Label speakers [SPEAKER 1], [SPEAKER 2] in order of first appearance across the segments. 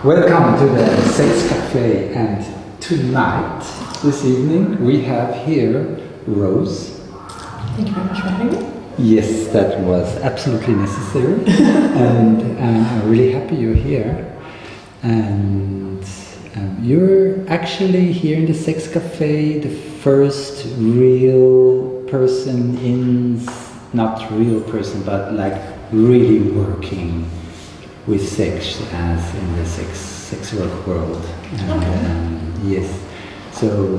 [SPEAKER 1] Welcome to the Sex Cafe, and tonight, this evening, we have here Rose.
[SPEAKER 2] Thank you very much for having me.
[SPEAKER 1] Yes, that was absolutely necessary, and I'm really happy you're here. And you're actually here in the Sex Cafe, the first real person not real person, but like really working with sex as in the sex work world. Yes, so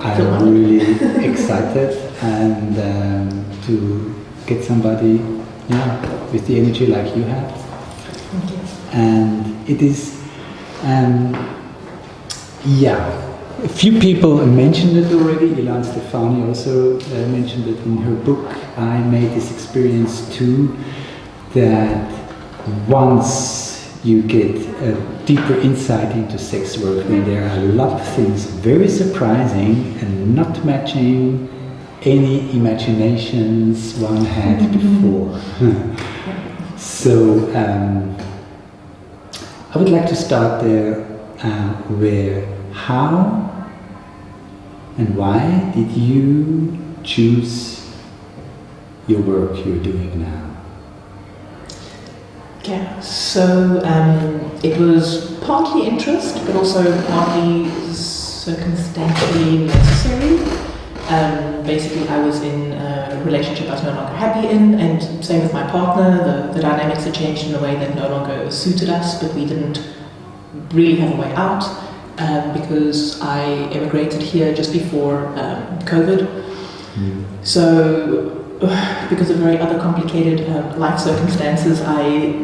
[SPEAKER 1] I'm really excited and to get somebody with the energy like you have.
[SPEAKER 2] Thank you.
[SPEAKER 1] And it is a few people mentioned it already. Ilan Stefani also mentioned it in her book. I made this experience too, that once you get a deeper insight into sex work, then there are a lot of things very surprising and not matching any imaginations one had before. So I would like to start there where how and why did you choose your work you're doing now?
[SPEAKER 2] Yeah, so it was partly interest, but also partly circumstantially necessary. Basically, I was in a relationship I was no longer happy in, and same with my partner. The dynamics had changed in a way that no longer suited us, but we didn't really have a way out because I emigrated here just before COVID. So, because of very other complicated life circumstances, I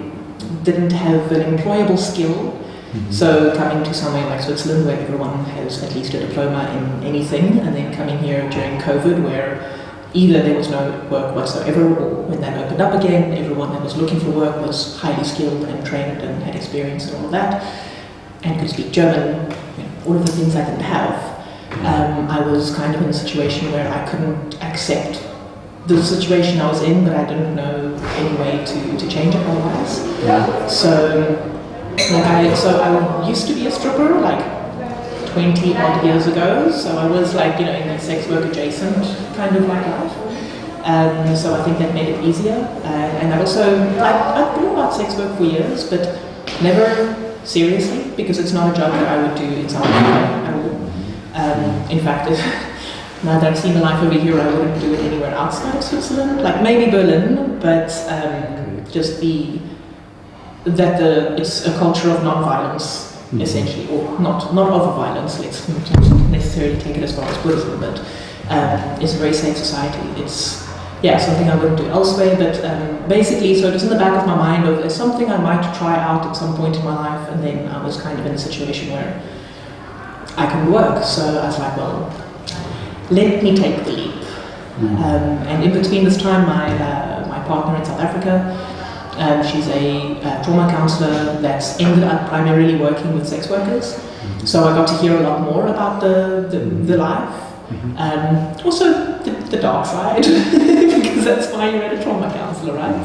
[SPEAKER 2] didn't have an employable skill. So coming to somewhere like Switzerland where everyone has at least a diploma in anything, and then coming here during COVID where either there was no work whatsoever, or when that opened up again, everyone that was looking for work was highly skilled and trained and had experience and all of that, and could speak German, all of the things I didn't have. I was kind of in a situation where I couldn't accept the situation I was in, but I didn't know any way to change it otherwise. So I used to be a stripper like 20 odd years ago, so I was like, in the sex work adjacent kind of like life. So I think that made it easier. And I've thought about sex work for years, but never seriously, because it's not a job that I would do in South Africa at all. In fact, now that I've seen the life over here, I wouldn't do it anywhere outside of Switzerland, like maybe Berlin, but just it's a culture of non-violence, essentially, or not of violence. Let's not necessarily take it as far as Buddhism, but it's a very safe society. It's something I wouldn't do elsewhere, but basically, so it was in the back of my mind of there's something I might try out at some point in my life, and then I was kind of in a situation where I can work, so I was like, well, let me take the leap. And in between this time, my partner in South Africa, she's a trauma counselor that's ended up primarily working with sex workers. So I got to hear a lot more about the life. Also the dark side, because that's why you're a trauma counselor, right?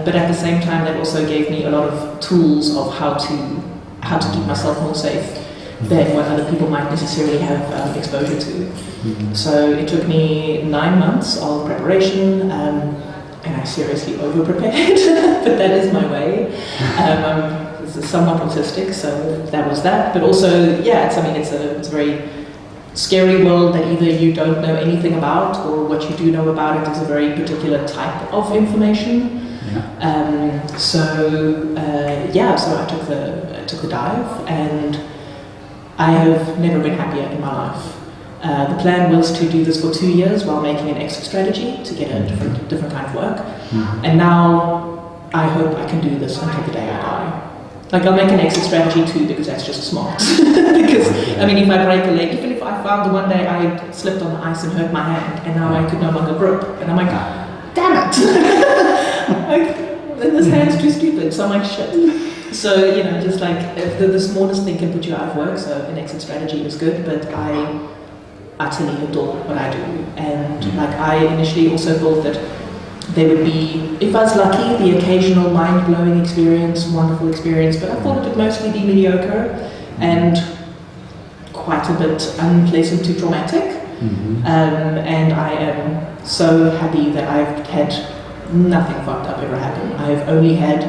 [SPEAKER 2] But at the same time, that also gave me a lot of tools of how to keep myself more safe than what other people might necessarily have exposure to. So it took me 9 months of preparation, and I seriously over-prepared, but that is my way. I'm somewhat autistic, so that was that. But also, it's a very scary world that either you don't know anything about, or what you do know about it is a very particular type of information. So I took the dive, and I have never been happier in my life. The plan was to do this for 2 years while making an exit strategy to get a different kind of work. And now I hope I can do this until the day I die. Like, I'll make an exit strategy too, because that's just smart. Because, if I break a leg, even if I found the one day I slipped on the ice and hurt my hand, and now I could no longer grip, and I'm like, damn it! Then this hand's too stupid, so I'm like, shit. So, just like, the smallest thing can put you out of work, so an exit strategy is good, but I utterly adore what I do. And I initially also thought that there would be, if I was lucky, the occasional mind-blowing experience, wonderful experience, but I thought it would mostly be mediocre and quite a bit unpleasant to traumatic. And I am so happy that I've had nothing fucked up ever happen. I've only had,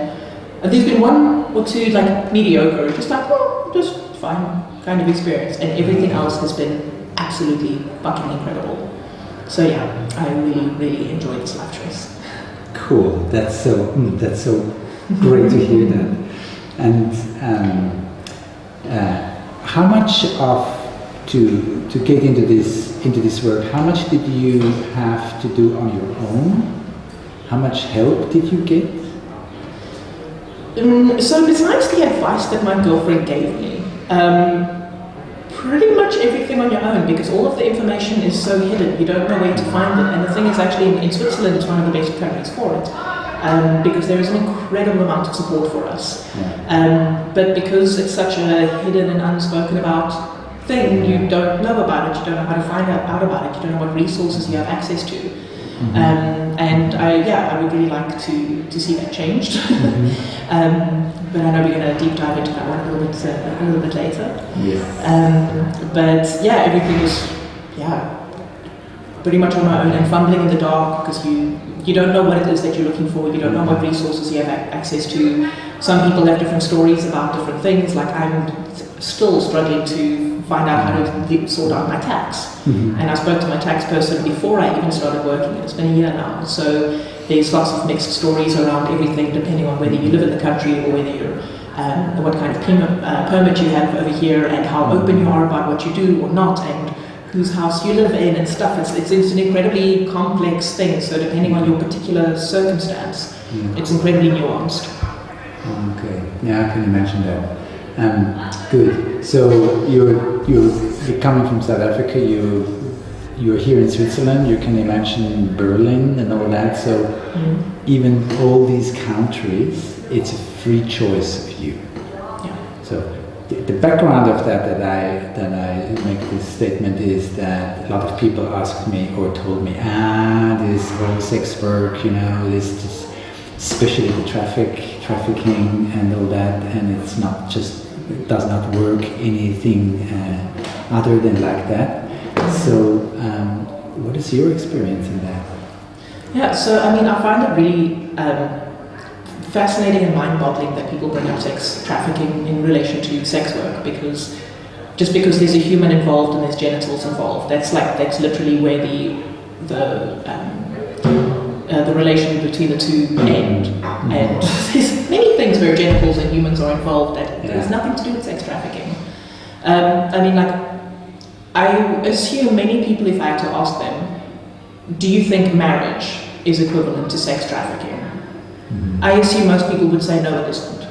[SPEAKER 2] there's been one or two like mediocre, just like, well, just fine kind of experience, and everything else has been absolutely fucking incredible. So yeah, I really, really enjoy this life choice.
[SPEAKER 1] Cool. That's so great to hear that. And how much of to get into this work, how much did you have to do on your own? How much help did you get?
[SPEAKER 2] So besides the advice that my girlfriend gave me, pretty much everything on your own, because all of the information is so hidden, you don't know where to find it. And the thing is, actually in Switzerland it's one of the best countries for it, because there is an incredible amount of support for us. But because it's such a hidden and unspoken about thing, you don't know about it, you don't know how to find out about it, you don't know what resources you have access to. And I would really like to see that changed. But I know we're going to deep dive into that one a little bit later. But yeah, everything is pretty much on my own and fumbling in the dark, because you don't know what it is that you're looking for, you don't know what resources you have access to. Some people have different stories about different things, like I'm still struggling to find out how to sort out my tax. And I spoke to my tax person before I even started working, and it's been a year now. So there's lots of mixed stories around everything, depending on whether you live in the country or whether you're, what kind of permit you have over here, and how open you are about what you do or not, and whose house you live in and stuff. It's an incredibly complex thing, so depending on your particular circumstance, it's incredibly nuanced.
[SPEAKER 1] Okay, yeah, I can imagine that. Good. So you're coming from South Africa. You're here in Switzerland. You can imagine Berlin and all that. So even all these countries, it's a free choice of you. So the background of that I make this statement is that a lot of people asked me or told me, this whole sex work, this especially the trafficking and all that, and it's not just, it does not work anything other than like that. So what is your experience in that?
[SPEAKER 2] Yeah, so I mean, I find it really fascinating and mind-boggling that people bring up sex trafficking in relation to sex work, because just because there's a human involved and there's genitals involved, that's literally where the relation between the two end. And there's many things where genitals and humans are involved that has nothing to do with sex trafficking. I mean, I assume many people, if I had to ask them, do you think marriage is equivalent to sex trafficking? I assume most people would say no, it isn't.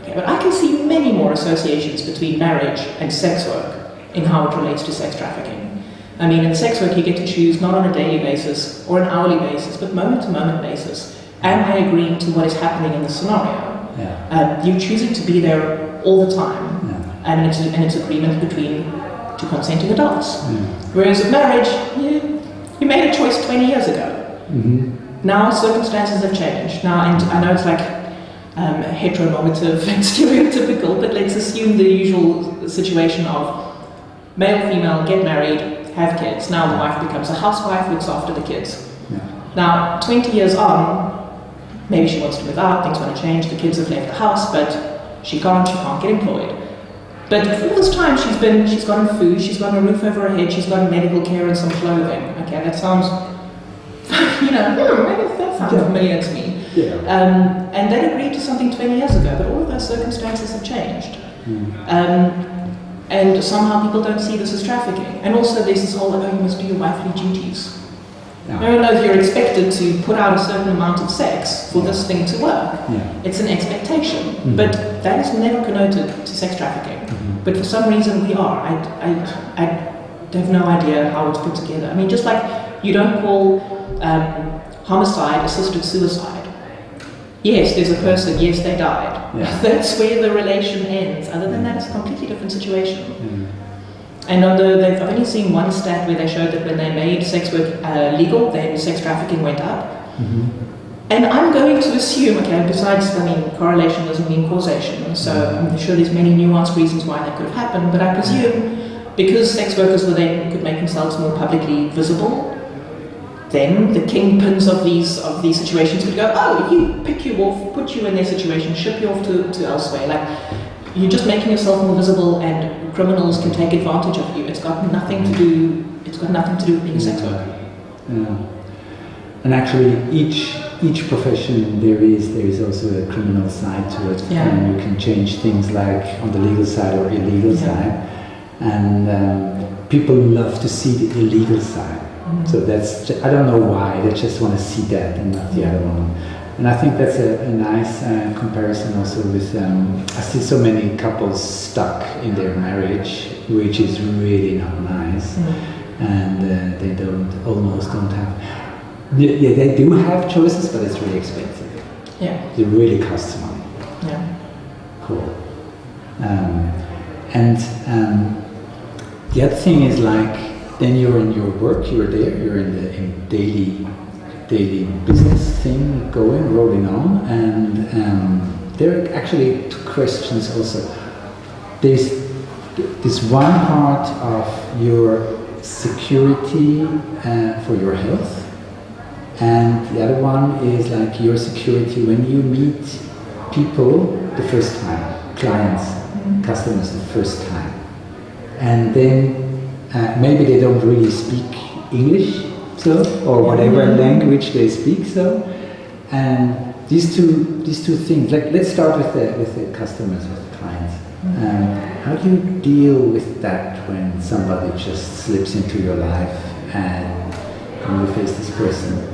[SPEAKER 2] Okay, but I can see many more associations between marriage and sex work in how it relates to sex trafficking. I mean, in sex work you get to choose not on a daily basis or an hourly basis, but moment-to-moment basis. Am I agreeing to what is happening in the scenario? You're choosing to be there all the time, and it's agreement between two consenting adults. Whereas with marriage, you made a choice 20 years ago. Now circumstances have changed. Now, and I know it's like heteronormative and stereotypical, but let's assume the usual situation of male, female, get married, have kids. Now the wife becomes a housewife, looks after the kids. Now, 20 years on, maybe she wants to move out, things want to change, the kids have left the house, but she can't get employed. But for all this time, she's gotten food, she's gotten a roof over her head, she's gotten medical care and some clothing. Okay, that sounds, maybe that sounds familiar to me. And they agreed to something 20 years ago, but all of those circumstances have changed. And somehow people don't see this as trafficking. And also there's this whole, you must do your wifely duties. I don't know if you're expected to put out a certain amount of sex for this thing to work. It's an expectation. But that is never connoted to sex trafficking. But for some reason we are. I have no idea how it's put together. I mean, just like you don't call homicide assisted suicide. Yes, there's a person, yes, they died. That's where the relation ends. Other than that, it's a completely different situation. And I've only seen one stat where they showed that when they made sex work legal, then sex trafficking went up. And I'm going to assume, okay, besides, correlation doesn't mean causation, so I'm sure there's many nuanced reasons why that could have happened, but I presume because sex workers then could make themselves more publicly visible, then the kingpins of these situations could go, oh, pick you off, put you in their situation, ship you off to elsewhere. Like, you're just making yourself more visible, and criminals can take advantage of you. It's got nothing to do with being a sex worker.
[SPEAKER 1] Yeah. And actually, each profession there is also a criminal side to it, and you can change things like on the legal side or illegal side, and people love to see the illegal side. So that's, I don't know why, they just want to see that and not the other one. And I think that's a nice comparison also with, I see so many couples stuck in their marriage, which is really not nice, and they almost don't have. Yeah, they do have choices, but it's really expensive.
[SPEAKER 2] Yeah.
[SPEAKER 1] It really costs money.
[SPEAKER 2] Yeah.
[SPEAKER 1] Cool. And the other thing is, like, then you're in your work, you're there, you're in the daily business thing rolling on, and there are actually two questions also. There's this one part of your security for your health, and the other one is like your security when you meet people the first time, clients, customers the first time, and then maybe they don't really speak English, or whatever language they speak, and these two things. Like, let's start with the customers, with the clients. How do you deal with that when somebody just slips into your life and you face this person?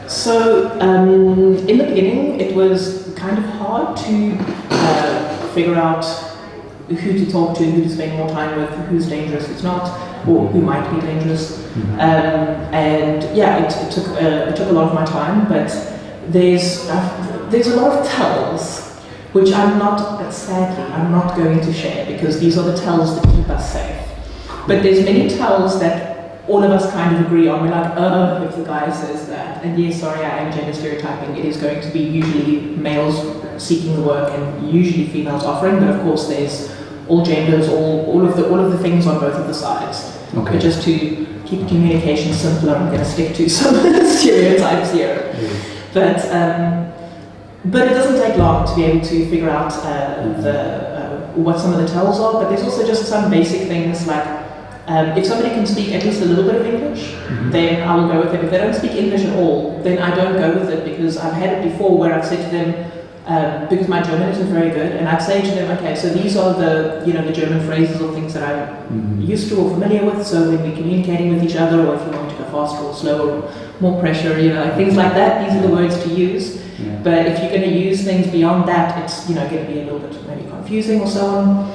[SPEAKER 2] So in the beginning, it was kind of hard to figure out who to talk to, who to spend more time with, who's dangerous, who's not, or who might be dangerous. And yeah, it took a lot of my time, but there's a lot of tells, which I'm not going to share, because these are the tells that keep us safe. But there's many tells that all of us kind of agree on. We're like, if the guy says that, and yes, sorry, I am gender stereotyping, it is going to be usually males seeking the work and usually females offering, but of course there's all genders, all of the things on both of the sides.
[SPEAKER 1] Okay.
[SPEAKER 2] But just to keep communication simpler, I'm going to stick to some stereotypes here. But it doesn't take long to be able to figure out what some of the tells are. But there's also just some basic things like, if somebody can speak at least a little bit of English, then I will go with them. If they don't speak English at all, then I don't go with it, because I've had it before where I've said to them, because my German isn't very good, and I'd say to them, okay, so these are the German phrases or things that I'm used to or familiar with, so when we're communicating with each other, or if you want to go faster or slower, or more pressure, things like that, these are the words to use. Yeah. But if you're going to use things beyond that, it's going to be a little bit maybe confusing or so on.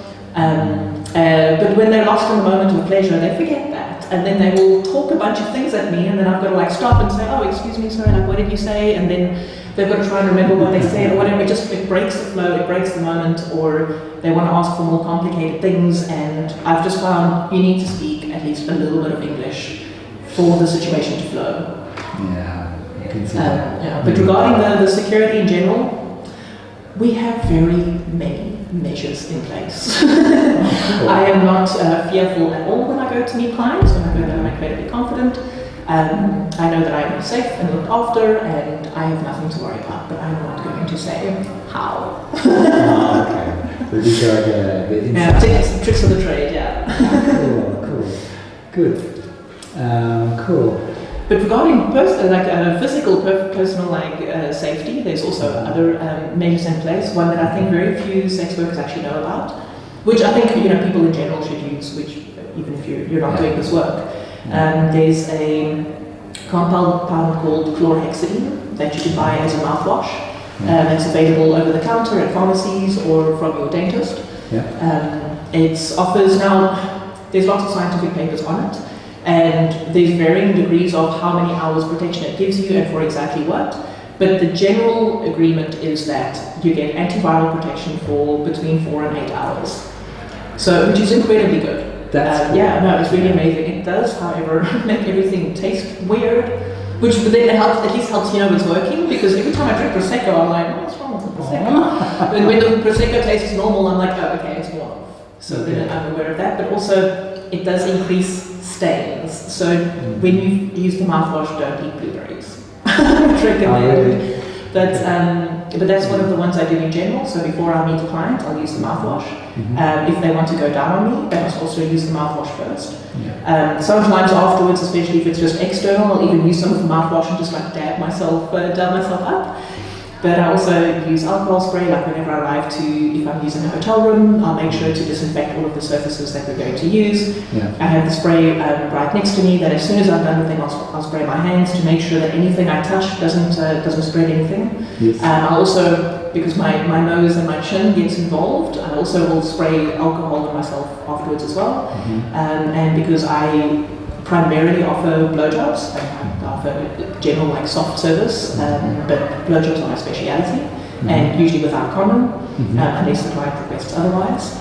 [SPEAKER 2] But when they're lost in the moment of pleasure, they forget that, and then they will talk a bunch of things at me, and then I've got to stop and say, oh, excuse me, sorry, what did you say? And then they've got to try and remember what they said or whatever. It breaks the flow, it breaks the moment, or they want to ask for more complicated things, and I've just found you need to speak at least a little bit of English for the situation to flow.
[SPEAKER 1] Yeah, I can see that.
[SPEAKER 2] Yeah. But regarding the security in general, we have very many measures in place. I am not fearful at all when I go to meet clients. When I go there, I'm incredibly confident. I know that I am safe and looked after, and I have nothing to worry about, but I'm not going to say how.
[SPEAKER 1] Okay. So these are the insights.
[SPEAKER 2] Tricks of the trade,
[SPEAKER 1] Cool. Good. Cool.
[SPEAKER 2] But regarding physical, personal safety, there's also other measures in place. One that I think very few sex workers actually know about, which I think people in general should use, which even if you're not doing this work. There's a compound powder called chlorhexidine that you can buy as a mouthwash. It's available over the counter at pharmacies or from your dentist. It offers now. There's lots of scientific papers on it. And there's varying degrees of how many hours protection it gives you and for exactly what. But the general agreement is that you get antiviral protection for between 4 and 8 hours. So, which is incredibly good.
[SPEAKER 1] That's cool.
[SPEAKER 2] Yeah, no, it's really amazing. It does, however, make everything taste weird. Which then helps, at least helps you know it's working, because every time I drink Prosecco, I'm like, what's wrong with the Prosecco? And when the Prosecco tastes normal, I'm like, oh, okay, it's worn off. So then I'm aware of that, but also it does increase stains. So when you use the mouthwash, don't eat blueberries. Recommend. But that's one of the ones I do in general. So before I meet a client, I'll use the mouthwash. If they want to go down on me, they must also use the mouthwash first. Sometimes afterwards, especially if it's just external, I'll even use some of the mouthwash and just like dab myself up. But I also use alcohol spray, like whenever I arrive if I'm using a hotel room, I'll make sure to disinfect all of the surfaces that we're going to use. I have the spray right next to me that as soon as I'm done with them, I'll spray my hands to make sure that anything I touch doesn't spread anything. I'll also, because my nose and my chin gets involved, I also will spray alcohol on myself afterwards as well. And because I primarily offer blowjobs, I offer general like soft service, but blowjobs are my speciality, and usually without condom, unless the client requests otherwise.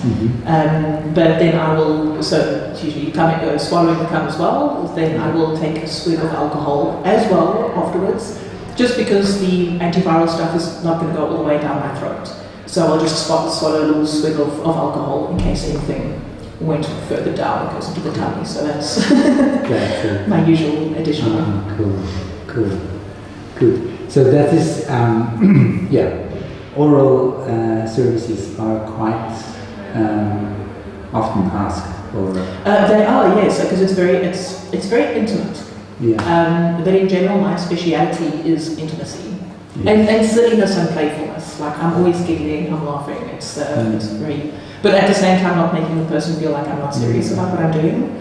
[SPEAKER 2] But then I will, so it's usually swallowing the cum as well, then I will take a swig of alcohol as well afterwards, just because the antiviral stuff is not going to go all the way down my throat. So I'll just swallow a little swig of alcohol in case anything went further down, it goes into the tummy, so that's my usual additional.
[SPEAKER 1] Cool. Good. So that is, oral services are quite often asked for.
[SPEAKER 2] They are, yes, because it's very intimate. But in general, my speciality is intimacy. And silliness and playfulness. Like I'm always giggling, I'm laughing. It's very. But at the same time, not making the person feel like I'm not serious about what I'm doing.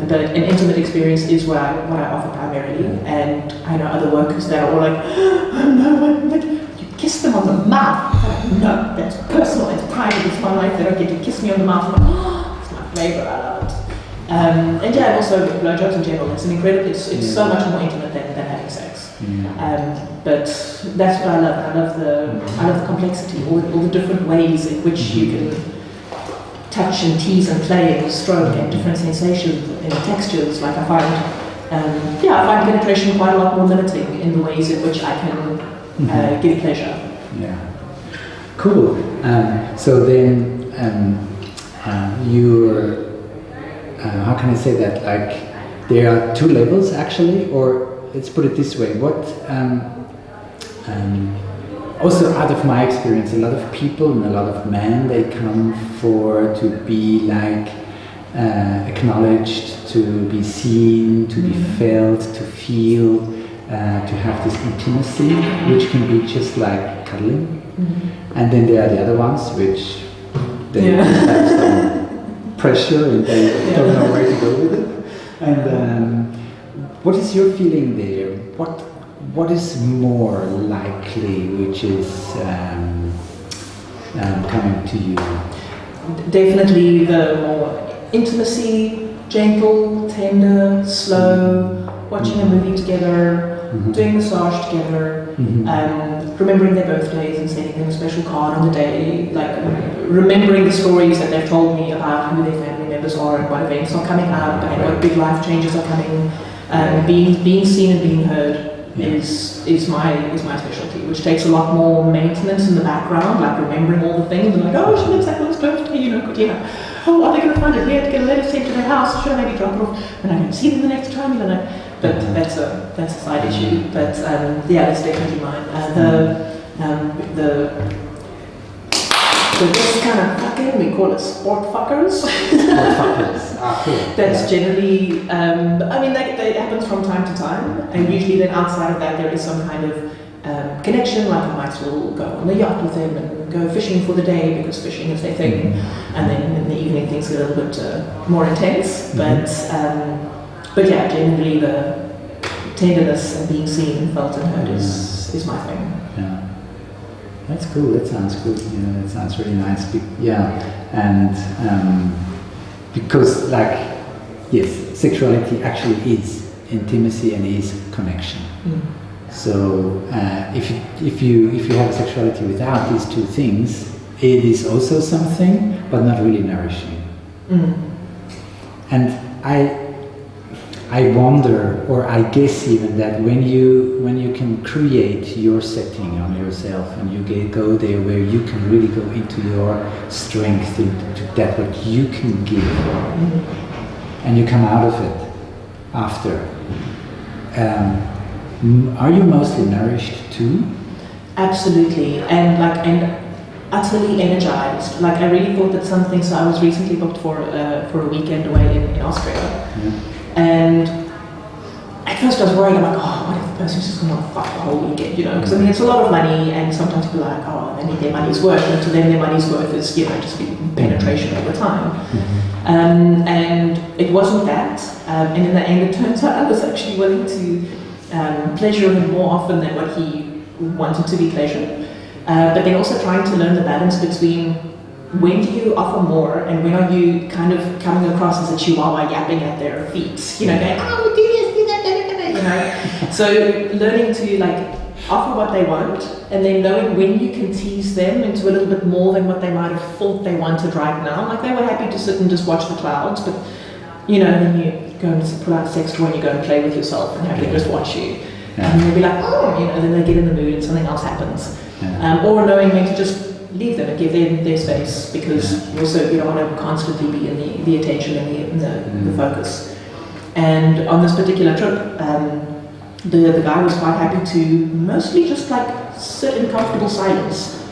[SPEAKER 2] But an intimate experience is what I offer primarily. And I know other workers that are all like, oh no, you kiss them on the mouth. No, that's personal, it's private, it's my life. They don't get to kiss me on the mouth. I'm like, oh, it's my favourite, I love it. And also blowjobs in general. It's so much more intimate than having sex. But that's what I love. I love the complexity, all the different ways in which you can touch and tease and play and stroke and different sensations and textures. Like I find penetration quite a lot more limiting in the ways in which I can give pleasure.
[SPEAKER 1] Cool. So then you're how can I say that? Like there are two levels actually, or let's put it this way. What also out of my experience, a lot of people and a lot of men, they come to be like acknowledged, to be seen, to be felt, to feel, to have this intimacy, which can be just like cuddling. And then there are the other ones, which they have some pressure and they don't know where to go with it. And what is your feeling there? What is more likely, which is coming to you?
[SPEAKER 2] Definitely the more intimacy, gentle, tender, slow, watching a movie together, doing massage together, remembering their birthdays and sending them a special card on the day, like remembering the stories that they've told me about who their family members are and what events are coming up and what big life changes are coming. Being seen and being heard is my specialty, which takes a lot more maintenance in the background, like remembering all the things and like, oh, she looks like this birthday, oh, are they going to find it here to get a letter sent to their house? Should I maybe drop it off when I can see them the next time? But that's a side issue. But that's definitely mine. This kind of fucking, we call it sport fuckers. That's generally, that happens from time to time, and usually then outside of that there is some kind of connection, like I might still go on the yacht with them and go fishing for the day because fishing is their thing, and then in the evening things get a little bit more intense, but generally the tenderness and being seen and felt and heard is my thing.
[SPEAKER 1] Yeah. That's cool. That sounds good. That sounds really nice. And because, yes, sexuality actually is intimacy and is connection. So if you have a sexuality without these two things, it is also something, but not really nourishing. And I wonder, or I guess even that when you can create your setting on yourself and you go there where you can really go into your strength, into that what you can give, and you come out of it after. Are you mostly nourished too?
[SPEAKER 2] Absolutely, and utterly energized. Like I really thought that something. So I was recently booked for a weekend away in Austria, and at first I was worried. I'm like, oh, what if the person's just going to fuck the whole weekend? You know, because I mean it's a lot of money, and sometimes people are like, oh, they need their money's worth, and to them their money's worth is just penetration all the time. And it wasn't that, and in the end it turns out I was actually willing to pleasure him more often than what he wanted to be pleasured. But then also trying to learn the balance between when do you offer more and when are you kind of coming across as a chihuahua yapping at their feet, going, oh, do this, do that, So learning to like offer what they want and then knowing when you can tease them into a little bit more than what they might have thought they wanted right now. Like they were happy to sit and just watch the clouds, but then you go and pull out a sex toy and you go and play with yourself and have them just watch you. And they'll be like, oh, then they get in the mood and something else happens. Or knowing when to just leave them and give them their space, because also you don't want to constantly be in the attention and the focus. And on this particular trip, the guy was quite happy to mostly just like sit in comfortable silence.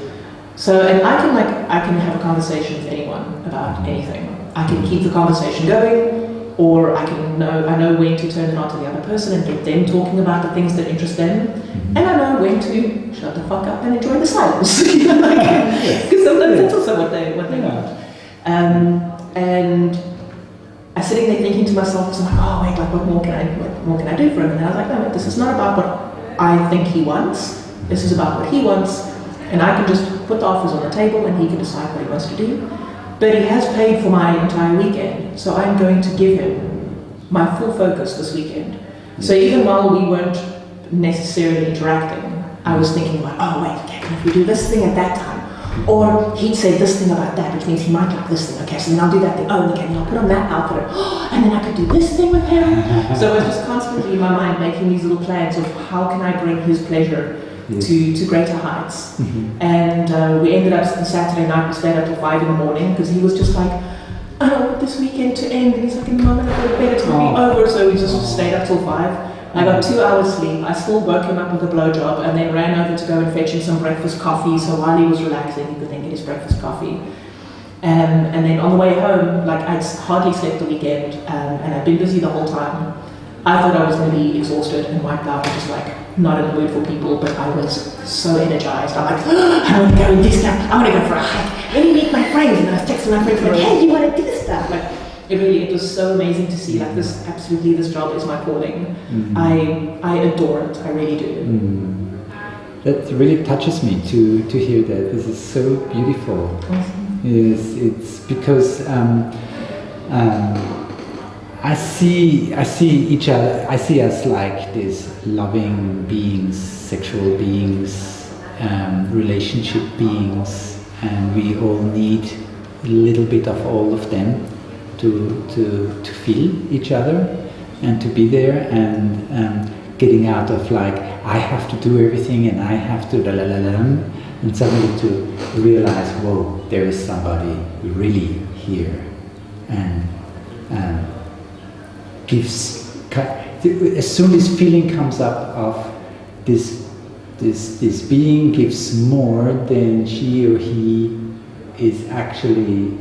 [SPEAKER 2] So, and I can have a conversation with anyone about anything. I can keep the conversation going, or I know when to turn it on to the other person and get them talking about the things that interest them, and I know when to shut the fuck up and enjoy the silence, because sometimes that's also what they want. And I was sitting there thinking to myself, I'm like, oh wait, like what more can I do for him? And I was like, no, this is not about what I think he wants. This is about what he wants, and I can just put the offers on the table, and he can decide what he wants to do. But he has paid for my entire weekend, so I'm going to give him my full focus this weekend. So even while we weren't necessarily interacting, I was thinking like, oh wait, okay, if we do this thing at that time, or he'd say this thing about that, which means he might like this thing, okay, so then I'll do that thing, oh, okay, then I'll put on that outfit, and then I could do this thing with him. So I was just constantly in my mind making these little plans of how can I bring his pleasure to greater heights. And we ended up on Saturday night, we stayed up till 5 in the morning because he was just like, I don't want this weekend to end, and he's like, in the moment I go to bed, it's going to be over. So we just stayed up till 5. I got 2 hours sleep. I still woke him up with a blowjob and then ran over to go and fetch him some breakfast coffee, so while he was relaxing he could then get his breakfast coffee. And then on the way home, like I'd hardly slept the weekend, and I'd been busy the whole time. I thought I was going to be exhausted and wiped out and just like not in the mood for people, but I was so energized. I'm like, I want to go and do stuff. I want to go for a hike. Let me meet my friends. And I was texting my friends like, hey, you want to do this stuff? Like, it was so amazing to see. Like this job is my calling. I adore it. I really do.
[SPEAKER 1] That really touches me to hear that. This is so beautiful.
[SPEAKER 2] Awesome.
[SPEAKER 1] Yes, it's because. I see each other. I see us like these loving beings, sexual beings, relationship beings, and we all need a little bit of all of them to feel each other and to be there, and getting out of like I have to do everything and I have to and suddenly to realize, whoa, there is somebody really here, and gives, as soon as feeling comes up of this being gives more than she or he is actually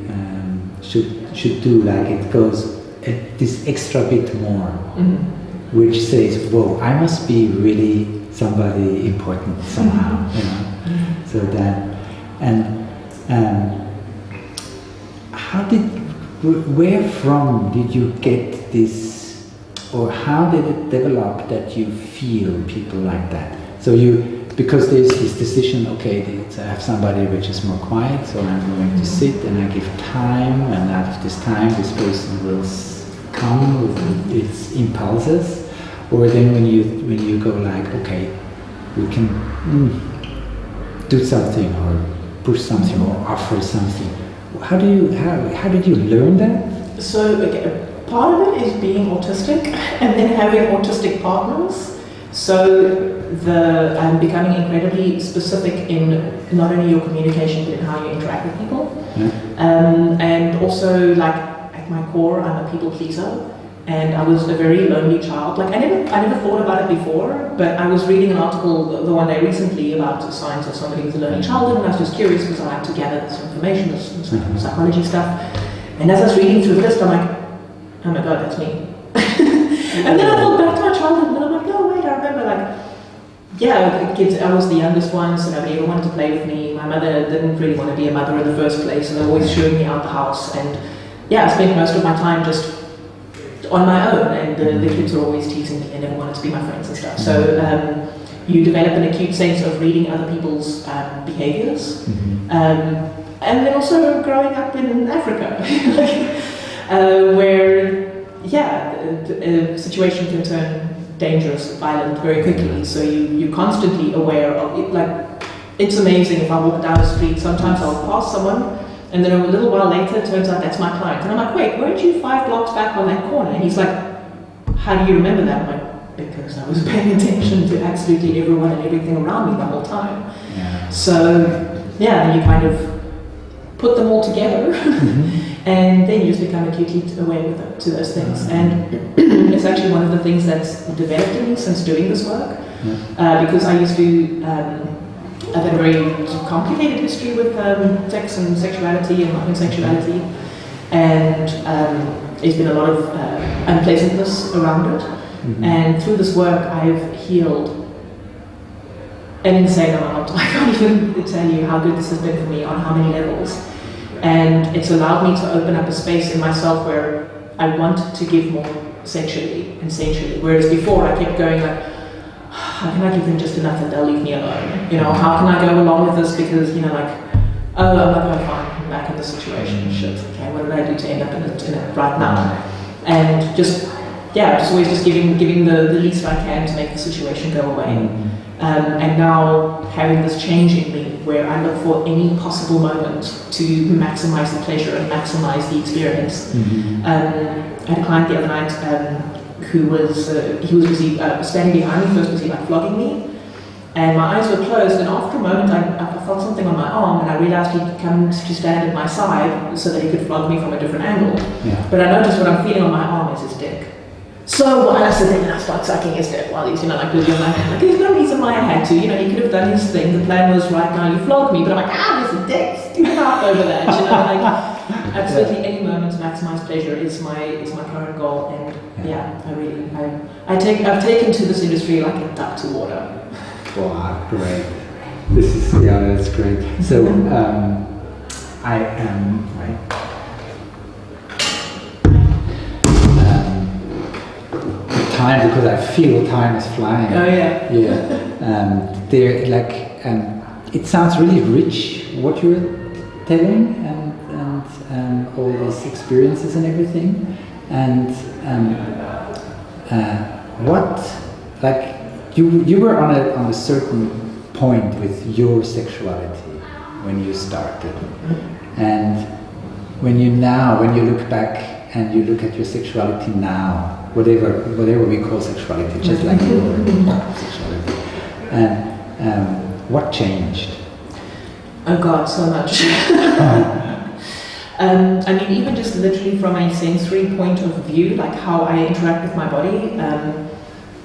[SPEAKER 1] should do, like it goes this extra bit more, which says, whoa, I must be really somebody important somehow, so that, and where from did you get this, or how did it develop that you feel people like that? So because there's this decision, okay, to have somebody which is more quiet, so I'm going to sit and I give time, and out of this time this person will come with its impulses, or then when you go like, okay, we can do something or push something or offer something. How did you learn that?
[SPEAKER 2] So part of it is being autistic and then having autistic partners. So becoming incredibly specific in not only your communication but in how you interact with people. And also, like, at my core, I'm a people pleaser. And I was a very lonely child. Like, I never thought about it before, but I was reading an article the one day recently about the signs of somebody with a lonely childhood, and I was just curious because I like to gather this information, this psychology stuff. And as I was reading through the list, I'm like, oh my god, that's me. And then I thought back to my childhood, and I'm like, no, wait, I remember, like, yeah, kids, I was the youngest one, so nobody ever wanted to play with me. My mother didn't really want to be a mother in the first place, and they always shooed me out the house. And yeah, I spent most of my time just on my own, and the kids were always teasing me and never wanted to be my friends and stuff. So you develop an acute sense of reading other people's behaviors. And then also growing up in Africa, where, yeah, a situation can turn dangerous, violent very quickly. So you're constantly aware of it. Like, it's amazing if I walk down the street, sometimes I'll pass someone, and then a little while later, it turns out that's my client. And I'm like, wait, weren't you 5 blocks back on that corner? And he's like, how do you remember that? I'm like, because I was paying attention to absolutely everyone and everything around me the whole time. Yeah. So, yeah, then you kind of put them all together, and then you just become acutely aware to those things. And it's actually one of the things that's developed in me since doing this work, because I used to I've had a very complicated history with sex and sexuality and homosexuality, and there's been a lot of unpleasantness around it. And through this work, I've healed an insane amount. I can't even tell you how good this has been for me on how many levels. And it's allowed me to open up a space in myself where I want to give more sexually and sensually. Whereas before, I kept going like, how can I give them just enough that they'll leave me alone? You know, how can I go along with this because, you know, like, oh, I'm like, oh, fine, I'm back in this situation, shit, okay, what did I do to end up in it right now? And just always just giving the least I can to make the situation go away. And now having this change in me where I look for any possible moment to maximize the pleasure and maximize the experience. I had a client the other night who was busy standing behind me. First was he like flogging me, and my eyes were closed, and after a moment I felt something on my arm, and I realized he'd come to stand at my side so that he could flog me from a different angle. But I noticed what I'm feeling on my arm is his dick. So I sit there and I start sucking his dick while he's, you know, like busy on my hand. Like, there's no reason why I had to, you know, he could have done his thing. The plan was right now you flog me, but I'm like, there's a dick, stupid out over that, you know, like. Absolutely, any moment to maximize pleasure is my current goal, and I've taken to this industry like a duck to water.
[SPEAKER 1] Wow, great! This is that's great. So I am time because I feel time is flying.
[SPEAKER 2] Oh yeah.
[SPEAKER 1] Yeah. There, like, it sounds really rich what you're telling, and all these experiences and everything, and what, like, you were on a certain point with your sexuality when you started, and when you look back and you look at your sexuality now, whatever we call sexuality, just like your sexuality, and what changed?
[SPEAKER 2] Oh God, so much. I mean, even just literally from a sensory point of view, like how I interact with my body,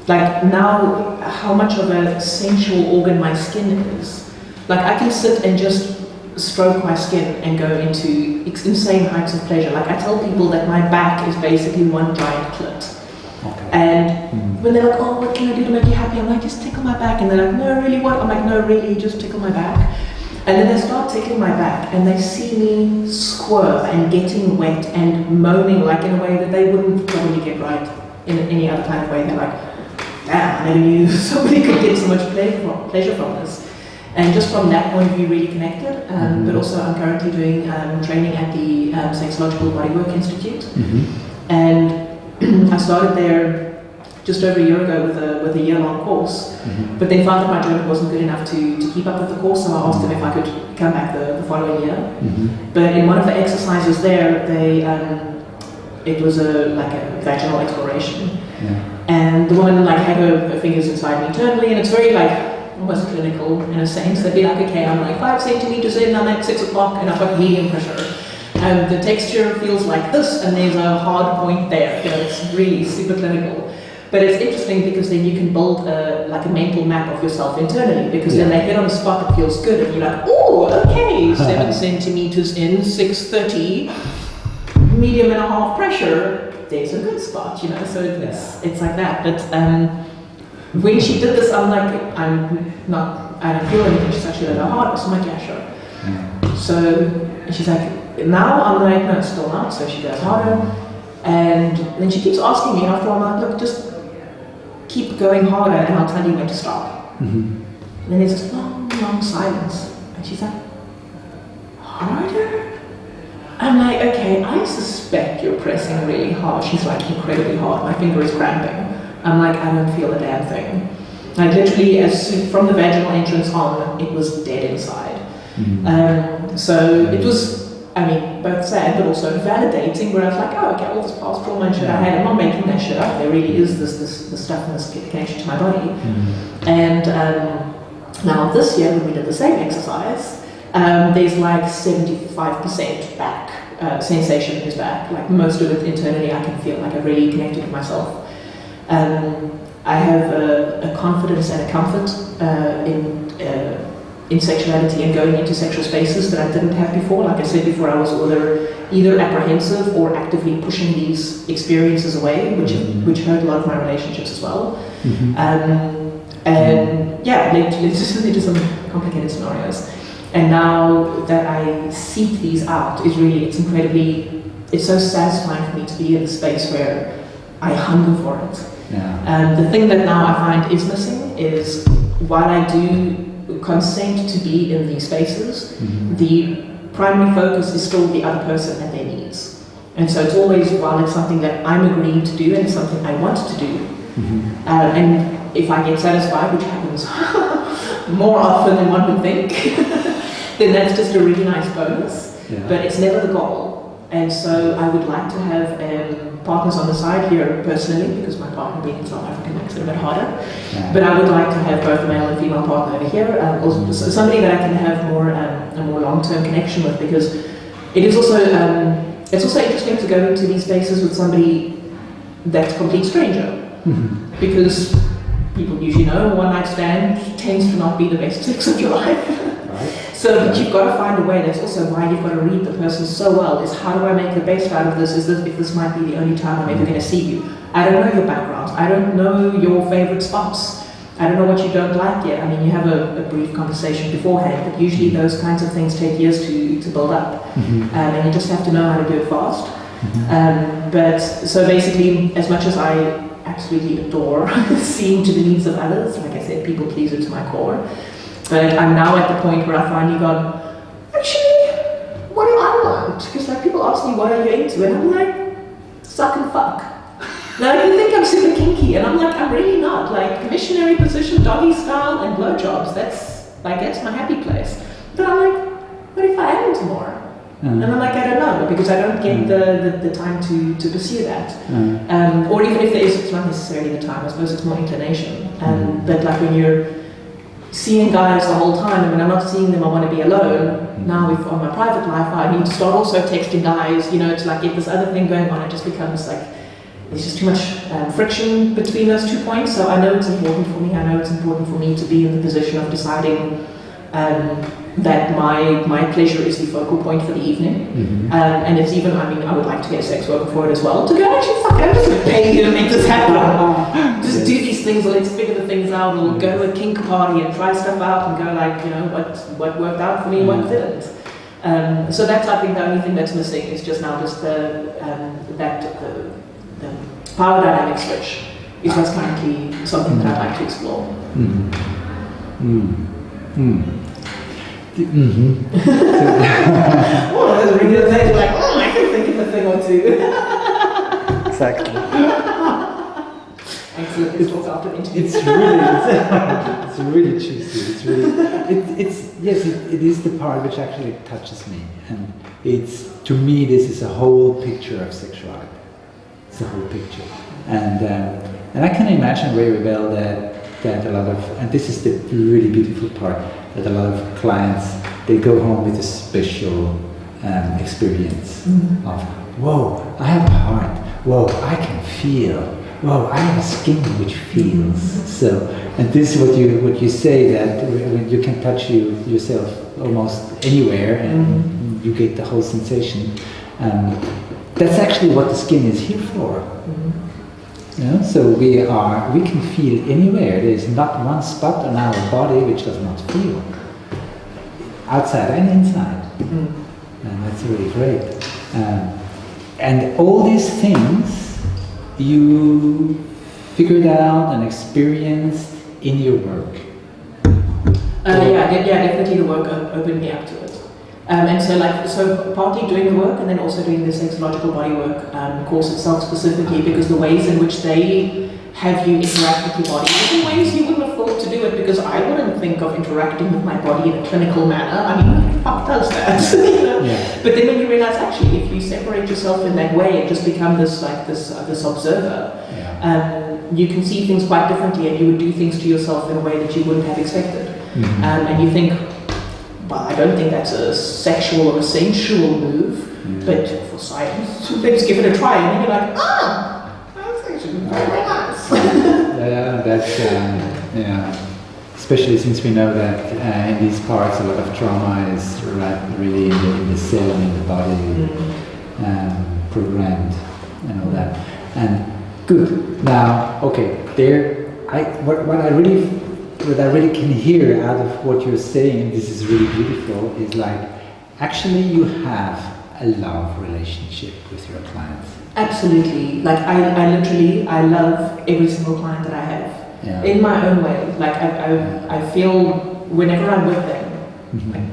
[SPEAKER 2] like now how much of a sensual organ my skin is. Like I can sit and just stroke my skin and go into insane heights of pleasure. Like I tell people that my back is basically one giant clit. Okay. And when they're like, oh, what can I do to make you happy? I'm like, just tickle my back. And they're like, no, really, what? I'm like, no, really, just tickle my back. And then they start tickling my back and they see me squirm and getting wet and moaning like in a way that they wouldn't probably get right in any other kind of way. They're like, damn, I never knew somebody could get so much pleasure from this. And just from that point of view, really connected. But also I'm currently doing training at the Sexological Bodywork Institute. And I started there just over a year ago with a year-long course, but then found that my German wasn't good enough to keep up with the course, so I asked them if I could come back the following year. But in one of the exercises there, they it was like a vaginal exploration.
[SPEAKER 1] Yeah.
[SPEAKER 2] And the woman like had her fingers inside me internally, and it's very like almost clinical in a sense. They'd be like, okay, I'm like 5 centimeters in, I'm at 6 o'clock, and I've got medium pressure. And the texture feels like this, and there's a hard point there. You know, it's really super clinical. But it's interesting because then you can build like a mental map of yourself internally, because then they hit on a spot that feels good, and you're like, oh, okay, 7 centimeters in, 6:30, medium and a half pressure. There's a good spot, you know. So it's like that. But when she did this, I'm like, I don't feel anything. She's actually like, hard. So I'm like, yeah, sure. So she's like, now I'm like, no, still not. So she goes harder, and then she keeps asking me, and after a while I'm like, look, just keep going harder, and I'll tell you when to stop. And then there's this long, long silence, and she's like, harder? I'm like, okay, I suspect you're pressing really hard. She's like, incredibly hard. My finger is cramping. I'm like, I don't feel a damn thing. Like literally, from the vaginal entrance on, it was dead inside. So it was, I mean, both sad but also validating. Where I was like, oh, okay, all this past trauma and shit I had, I'm not making that shit up. There really is this stuff and this connection to my body. And now this year, when we did the same exercise, there's like 75% back. Sensation is back. Like most of it internally, I can feel like I've really connected with myself. I have a confidence and a comfort in sexuality and going into sexual spaces that I didn't have before. Like I said before, I was either apprehensive or actively pushing these experiences away, which hurt a lot of my relationships as well. And yeah, led to some complicated scenarios. And now that I seek these out, it's so satisfying for me to be in a space where I hunger for it. The thing that now I find is missing is, while I do consent to be in these spaces, the primary focus is still the other person and their needs. And so it's always, while it's something that I'm agreeing to do and it's something I want to do, and if I get satisfied, which happens more often than one would think, then that's just a really nice bonus, but it's never the goal. And so I would like to have partners on the side here personally, because my partner being in South Africa makes it a bit harder. But I would like to have both a male and female partner over here, or somebody that I can have a more long-term connection with, because it is also it's also interesting to go into these spaces with somebody that's a complete stranger, because people usually know a one-night stand tends to not be the best sex of your life. So, but you've got to find a way. That's also why you've got to read the person so well, is how do I make the best out of this? If this might be the only time I'm ever going to see you. I don't know your background. I don't know your favorite spots. I don't know what you don't like yet. I mean, you have a brief conversation beforehand, but usually those kinds of things take years to build up. And you just have to know how to do it fast. But so basically, as much as I absolutely adore seeing to the needs of others, like I said, people pleaser to my core, but I'm now at the point where I finally gone, actually, what do I want? Because like people ask me, what are you into? And I'm like, suck and fuck. Like, you think I'm super kinky, and I'm like, I'm really not. Like, missionary position, doggy style, and blowjobs, that's my happy place. But I'm like, what if I am into more? And I'm like, I don't know, because I don't get the time to pursue that. Or even if there is, it's not necessarily the time, I suppose it's more inclination. But like when you're seeing guys the whole time, and when I'm not seeing them, I want to be alone. Now, if on my private life, I need to start also texting guys, you know, to like get this other thing going on. It just becomes like, there's just too much friction between those 2 points. So I know it's important for me. I know it's important for me to be in the position of deciding that my pleasure is the focal point for the evening. And it's even, I mean, I would like to get a sex worker for it as well, to go, actually, fuck, I'm just going to pay you to make this happen. Just do these things, or let's figure the things out, or go to a kink party and try stuff out and go like, you know, what worked out for me, what didn't. So that's, I think, the only thing that's missing is just now just the power dynamic switch is what's currently something that I'd like to explore. Well, there's a regular thing like, I can think of a thing or two.
[SPEAKER 1] Exactly.
[SPEAKER 2] Excellent.
[SPEAKER 1] It's really juicy. It's really, it is the part which actually touches me, and it's, to me, this is a whole picture of sexuality. It's the whole picture. And I can imagine very well that a lot of, and this is the really beautiful part, that a lot of clients, they go home with a special experience of, whoa, I have a heart, whoa, I can feel, whoa, I have a skin which feels. So, and this is what you say, that when you can touch yourself almost anywhere and you get the whole sensation. That's actually what the skin is here for. You know? So we can feel anywhere. There is not one spot on our body which does not feel, outside and inside. And that's really great. And all these things you figured out and experienced in your work.
[SPEAKER 2] Definitely the work opened me up to it. And so partly doing the work and then also doing the sexological bodywork course itself specifically, because the ways in which they have you interact with your body in ways you wouldn't have thought to do it, because I wouldn't think of interacting with my body in a clinical manner. I mean, who the fuck does that? You know? Yeah. But then when you realize, actually, if you separate yourself in that way and just become this observer, you can see things quite differently, and you would do things to yourself in a way that you wouldn't have expected. And you think, well, I don't think that's a sexual or a sensual move, but for science, let's give it a try. And then you're like, that's actually very nice.
[SPEAKER 1] Especially since we know that in these parts a lot of trauma is really in the cell, in the body, programmed and all that. And good. Now, okay, what I really can hear out of what you're saying, this is really beautiful, is like, actually you have a love relationship with your clients.
[SPEAKER 2] Absolutely. Like I love every single client that I have in my own way. Like I feel whenever I'm with them, like,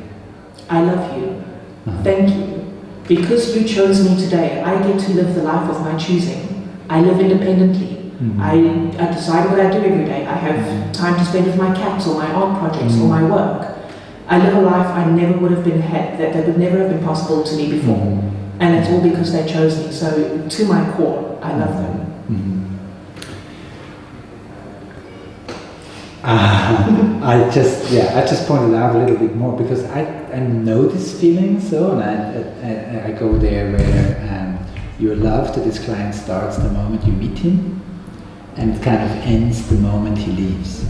[SPEAKER 2] I love you. Thank you. Because you chose me today, I get to live the life of my choosing. I live independently. I decide what I do every day. I have time to spend with my cats or my art projects or my work. I live a life I never would have that would never have been possible to me before. And it's all because they chose me. So to my core, I love them.
[SPEAKER 1] I just pointed out a little bit more because I know this feeling, and I go there where your love to this client starts the moment you meet him, and it kind of ends the moment he leaves.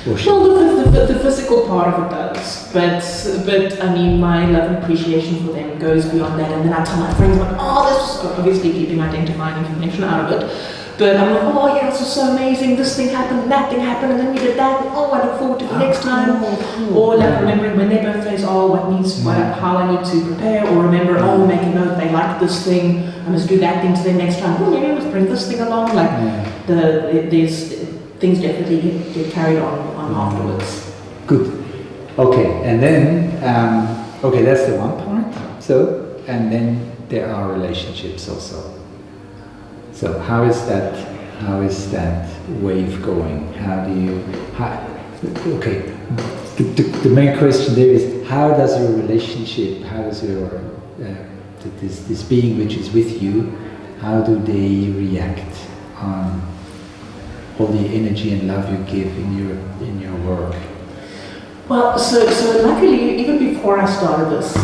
[SPEAKER 2] Well, the physical part of it does, but I mean, my love and appreciation for them goes beyond that. And then I tell my friends, like, this is obviously keeping identifying information out of it. But I'm like, this is so amazing, this thing happened, that thing happened, and then we did that, and I look forward to the next time. Or like remembering when their birthdays are, how I need to prepare, or remember, make a note, they like this thing, I must do that thing to them next time, maybe I must bring this thing along. Like, there's things definitely get carried on afterwards.
[SPEAKER 1] Good. Okay, and then, that's the one part. So, and then there are relationships also. So how is that wave going? The main question there is, how does your relationship, how does your this being which is with you, how do they react on all the energy and love you give in your work?
[SPEAKER 2] Well, so luckily, even before I started this,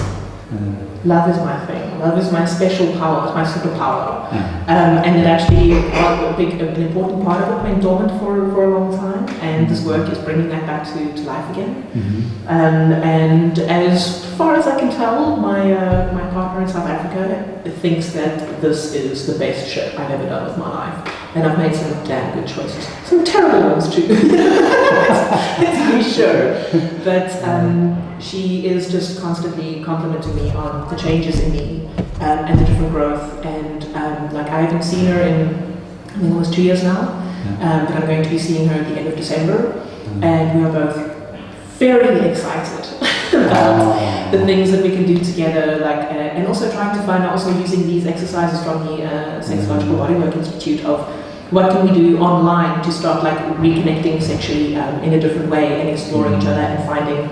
[SPEAKER 2] love is my thing. Love is my special power, it's my superpower. And it actually, an important part of it went dormant for a long time, and this work is bringing that back to life again. And as far as I can tell, my partner in South Africa thinks that this is the best shit I've ever done with my life. And I've made some damn good choices. Some terrible ones too, let's be sure. But she is just constantly complimenting me on the changes in me and the different growth. And I haven't seen her in, I think almost 2 years now, but I'm going to be seeing her at the end of December. And we are both very excited about the things that we can do together, and also trying to find out, also using these exercises from the Sexological Bodywork Institute of what can we do online to start reconnecting sexually in a different way and exploring each other and finding,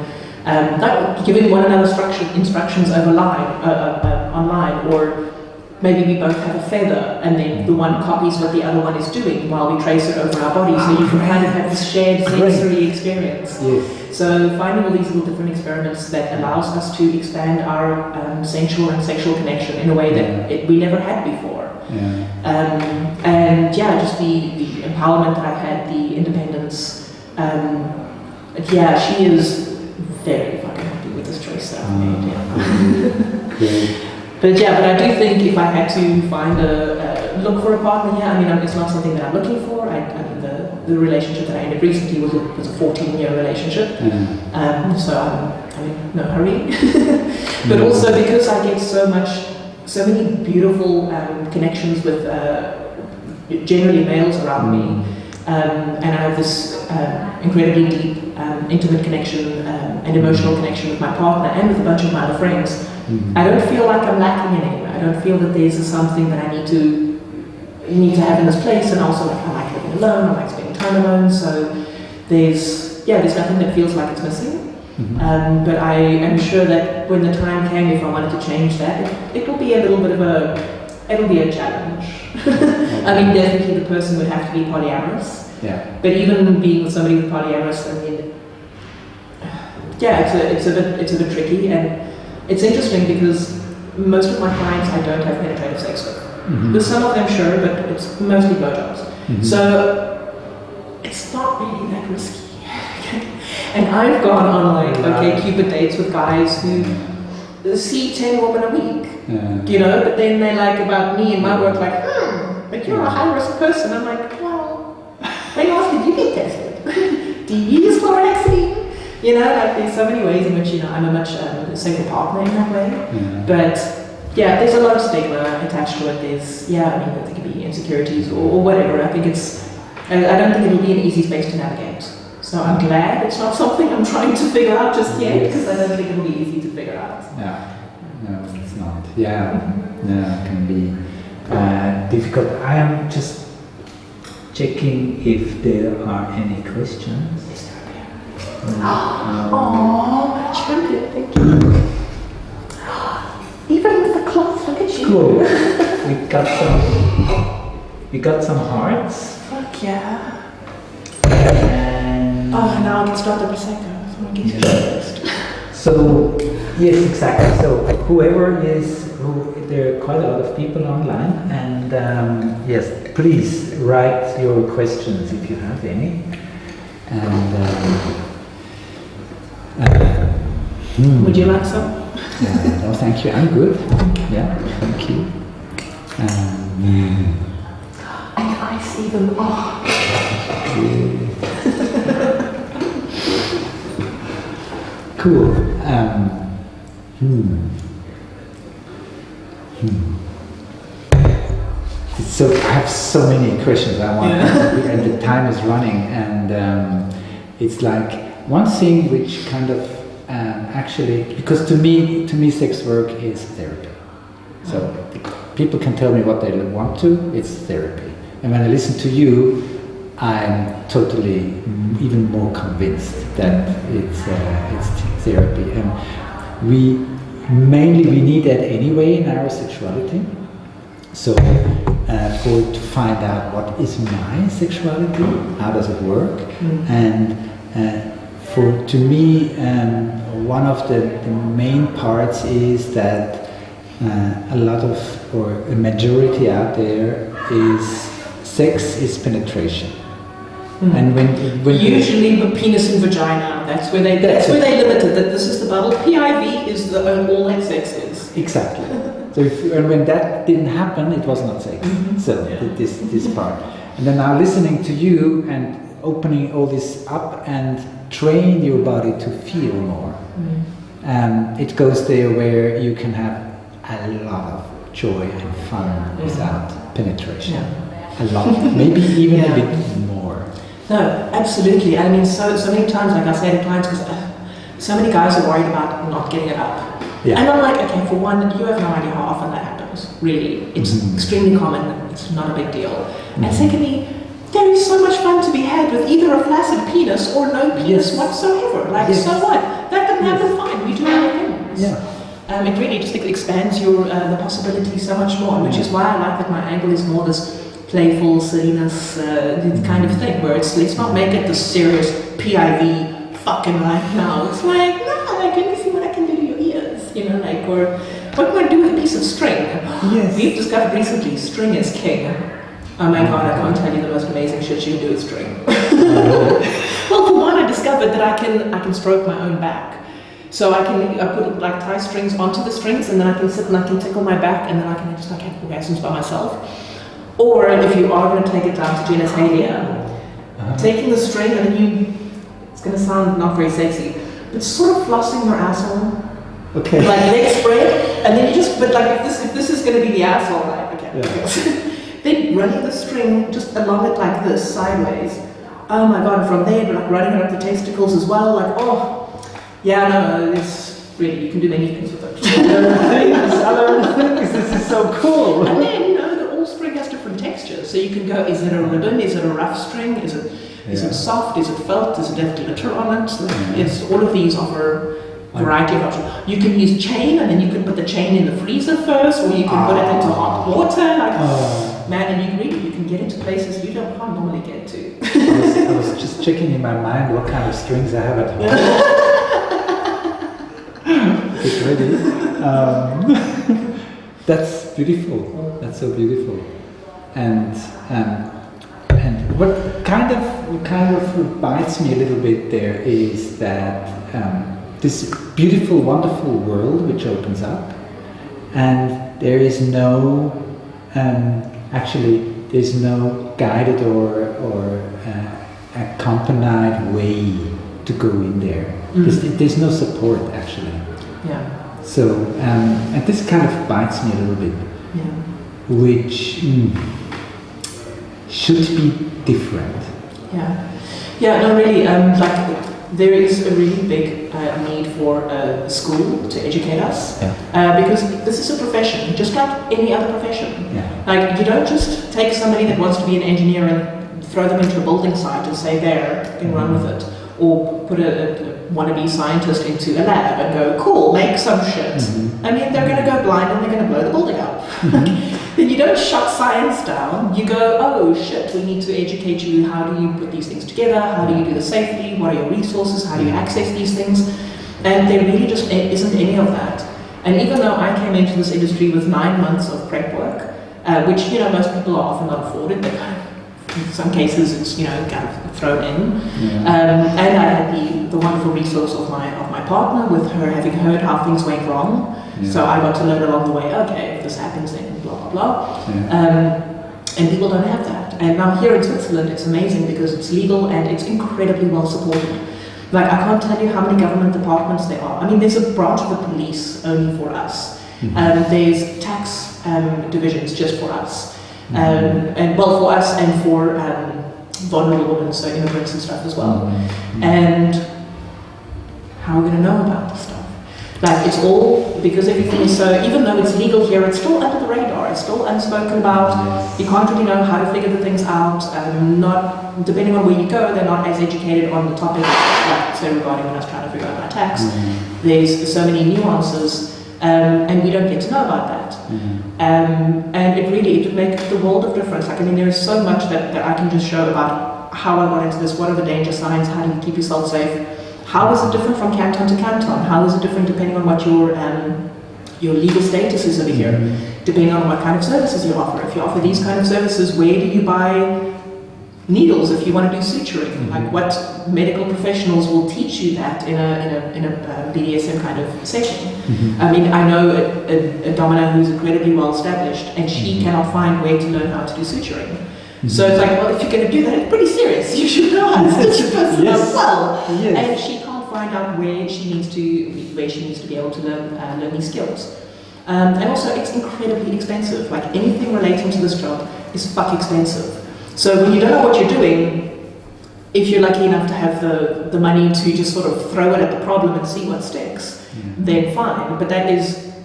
[SPEAKER 2] giving one another instructions over online, or maybe we both have a feather, and then the one copies what the other one is doing while we trace it over our body, so you can kind of have this shared sensory experience.
[SPEAKER 1] Yes.
[SPEAKER 2] So finding all these little different experiments that allows us to expand our sensual and sexual connection in a way that we never had before. And yeah, just the empowerment that I've had, the independence. She is very fucking happy with this choice that I've made. Yeah.
[SPEAKER 1] Great.
[SPEAKER 2] But I do think if I had to find look for a partner, it's not something that I'm looking for. I mean, the relationship that I ended recently was a 14-year relationship. So I'm in no hurry. But also because I get so many beautiful connections with generally males around me, and I have this incredibly deep, intimate connection and emotional connection with my partner and with a bunch of my other friends. I don't feel like I'm lacking in anywhere. I don't feel that there's something that I need to have in this place, and also I like living alone, I like spending time alone, so there's nothing that feels like it's missing. But I am sure that when the time came, if I wanted to change that, it will be a little bit of a challenge. I mean, definitely the person would have to be polyamorous.
[SPEAKER 1] Yeah.
[SPEAKER 2] But even being with somebody with polyamorous, I mean, it's a bit tricky, and it's interesting because most of my clients I don't have penetrative sex with. With some of them, sure, but it's mostly blowjobs. So it's not really that risky. And I've gone on Cupid dates with guys who see 10 women a week, but then they like about me and my work but you're a high-risk person. I'm like, well, when else did you get tested? Do you use chlorhexidine? There's so many ways in which, I'm a much safer partner in that way. But there's a lot of stigma attached to it. There could be insecurities or whatever. I don't think it'll be an easy space to navigate. So I'm glad it's not something I'm trying to figure out just yet, because I don't think it'll be easy to figure out.
[SPEAKER 1] No, it's not. It can be difficult. I am just checking if there are any questions.
[SPEAKER 2] Champion, thank you. Even with the cloth, look at you.
[SPEAKER 1] Cool. We got some hearts.
[SPEAKER 2] Fuck yeah.
[SPEAKER 1] And
[SPEAKER 2] now I can start the prosecco. So I'm gonna get you first.
[SPEAKER 1] So yes, exactly. So there are quite a lot of people online, and yes, please write your questions if you have any. And
[SPEAKER 2] would you like some?
[SPEAKER 1] No, thank you. I'm good. Yeah, thank you.
[SPEAKER 2] And I see them.
[SPEAKER 1] Cool. So I have so many questions I want, and the time is running, and it's like one thing which kind of actually, because to me sex work is therapy. So people can tell me what they want to, it's therapy. And when I listen to you, I'm totally even more convinced that it's therapy. And we need that anyway in our sexuality. So to find out what is my sexuality, how does it work, and to me, one of the main parts is that a majority out there is sex is penetration. And when
[SPEAKER 2] usually the penis and vagina, that's where they limit it. That this is the bubble. PIV is all that sex is.
[SPEAKER 1] Exactly. So when that didn't happen, it was not sex. So this part, and then now listening to you and opening all this up and train your body to feel more. It goes there where you can have a lot of joy and fun without penetration. A lot, maybe even a bit more.
[SPEAKER 2] No, absolutely. I mean, so many times, like I say to clients, because so many guys are worried about not getting it up. And I'm like, okay, for one, you have no idea how often that happens. Really, it's extremely common. It's not a big deal. And secondly, there is so much fun to be had with either a flaccid penis or no penis whatsoever. Like, so what? That can happen fine. We do other things. it really just expands your the possibilities so much more, which is why I like that my angle is more this playful silliness kind of thing, where it's let's not make it the serious PIV fucking right now. It's like, no, like, let me see what I can do to your ears, you know, like, or what can I do with a piece of string?
[SPEAKER 1] Yes.
[SPEAKER 2] We've discovered recently, string is king. Oh my god, I can't tell you the most amazing shit you can do with string. Well, for one, I discovered that I can stroke my own back. So I put like tie strings onto the strings, and then I can sit and I can tickle my back, and then I can just like have orgasms by myself. Or if you are going to take it down to genitalia, taking the string and then it's going to sound not very sexy, but sort of flossing your asshole.
[SPEAKER 1] Okay.
[SPEAKER 2] Like leg spread, and then you just, but like if this is going to be the asshole, right? Okay.
[SPEAKER 1] Yeah.
[SPEAKER 2] Then running the string just along it like this, sideways. Oh my god, and from there, like running it up the testicles as well, like, oh. Yeah, no, it's really, you can do many things with it.
[SPEAKER 1] Other things, this is so cool.
[SPEAKER 2] And then, you know, all string has different textures. So you can go, is it a ribbon, is it a rough string, is it soft, is it felt, does it have glitter on it? Yes, all of these offer a variety of options. You can use chain, and then you can put the chain in the freezer first, or you can put it into hot water. Like, man, and you can get into places you can't normally get to.
[SPEAKER 1] I was just checking in my mind what kind of strings I have at home. It's ready. That's beautiful. That's so beautiful. And what kind of bites me a little bit there is that this beautiful, wonderful world which opens up, and there is no there's no guided or accompanied way to go in there. There's no support actually.
[SPEAKER 2] Yeah.
[SPEAKER 1] So, and this kind of bites me a little bit, which should be different.
[SPEAKER 2] Yeah, no, really, like, there is a really big need for a school to educate us, because this is a profession, just like any other profession. Like, you don't just take somebody that wants to be an engineer and throw them into a building site and say, there, you can run with it. Or put a wannabe scientist into a lab and go, cool, make some shit. I mean, they're going to go blind and they're going to blow the building up. Then you don't shut science down. You go, oh shit, we need to educate you. How do you put these things together? How do you do this safely? What are your resources? How do you access these things? And there really just isn't any of that. And even though I came into this industry with 9 months of prep work, which, you know, most people are often not afforded, but in some cases it's, you know, kind of thrown in. And I had the wonderful resource of my partner, with her having heard how things went wrong. So I got to learn along the way, okay, if this happens then blah blah blah. And people don't have that. And now here in Switzerland it's amazing because it's legal and it's incredibly well supported. Like, I can't tell you how many government departments there are. I mean, there's a branch of the police only for us. There's tax divisions just for us. And well, for us and for vulnerable women, so immigrants and stuff as well. And how are we going to know about this stuff? Like, it's all, because everything is so, even though it's legal here, it's still under the radar, it's still unspoken about. You can't really know how to figure the things out. Not, depending on where you go, they're not as educated on the topic, like, say, regarding when I was trying to figure out my tax. There's so many nuances. And we don't get to know about that. And it would make the world of difference. Like, I mean, there is so much that I can just show about how I got into this, what are the danger signs, how do you keep yourself safe, how is it different from canton to canton, how is it different depending on what your legal status is over here, depending on what kind of services you offer. If you offer these kind of services, where do you buy needles if you want to do suturing? Like, what medical professionals will teach you that in a BDSM kind of setting? I mean, I know a domina who's incredibly well established, and she cannot find where to learn how to do suturing. So it's like, well, if you're going to do that, it's pretty serious. You should know how to stitch a person up well. And she can't find out where she needs to be able to learn these skills. And also, it's incredibly expensive. Like, anything relating to this job is fuck expensive. So when you don't know what you're doing, if you're lucky enough to have the money to just sort of throw it at the problem and see what sticks, then fine. But that is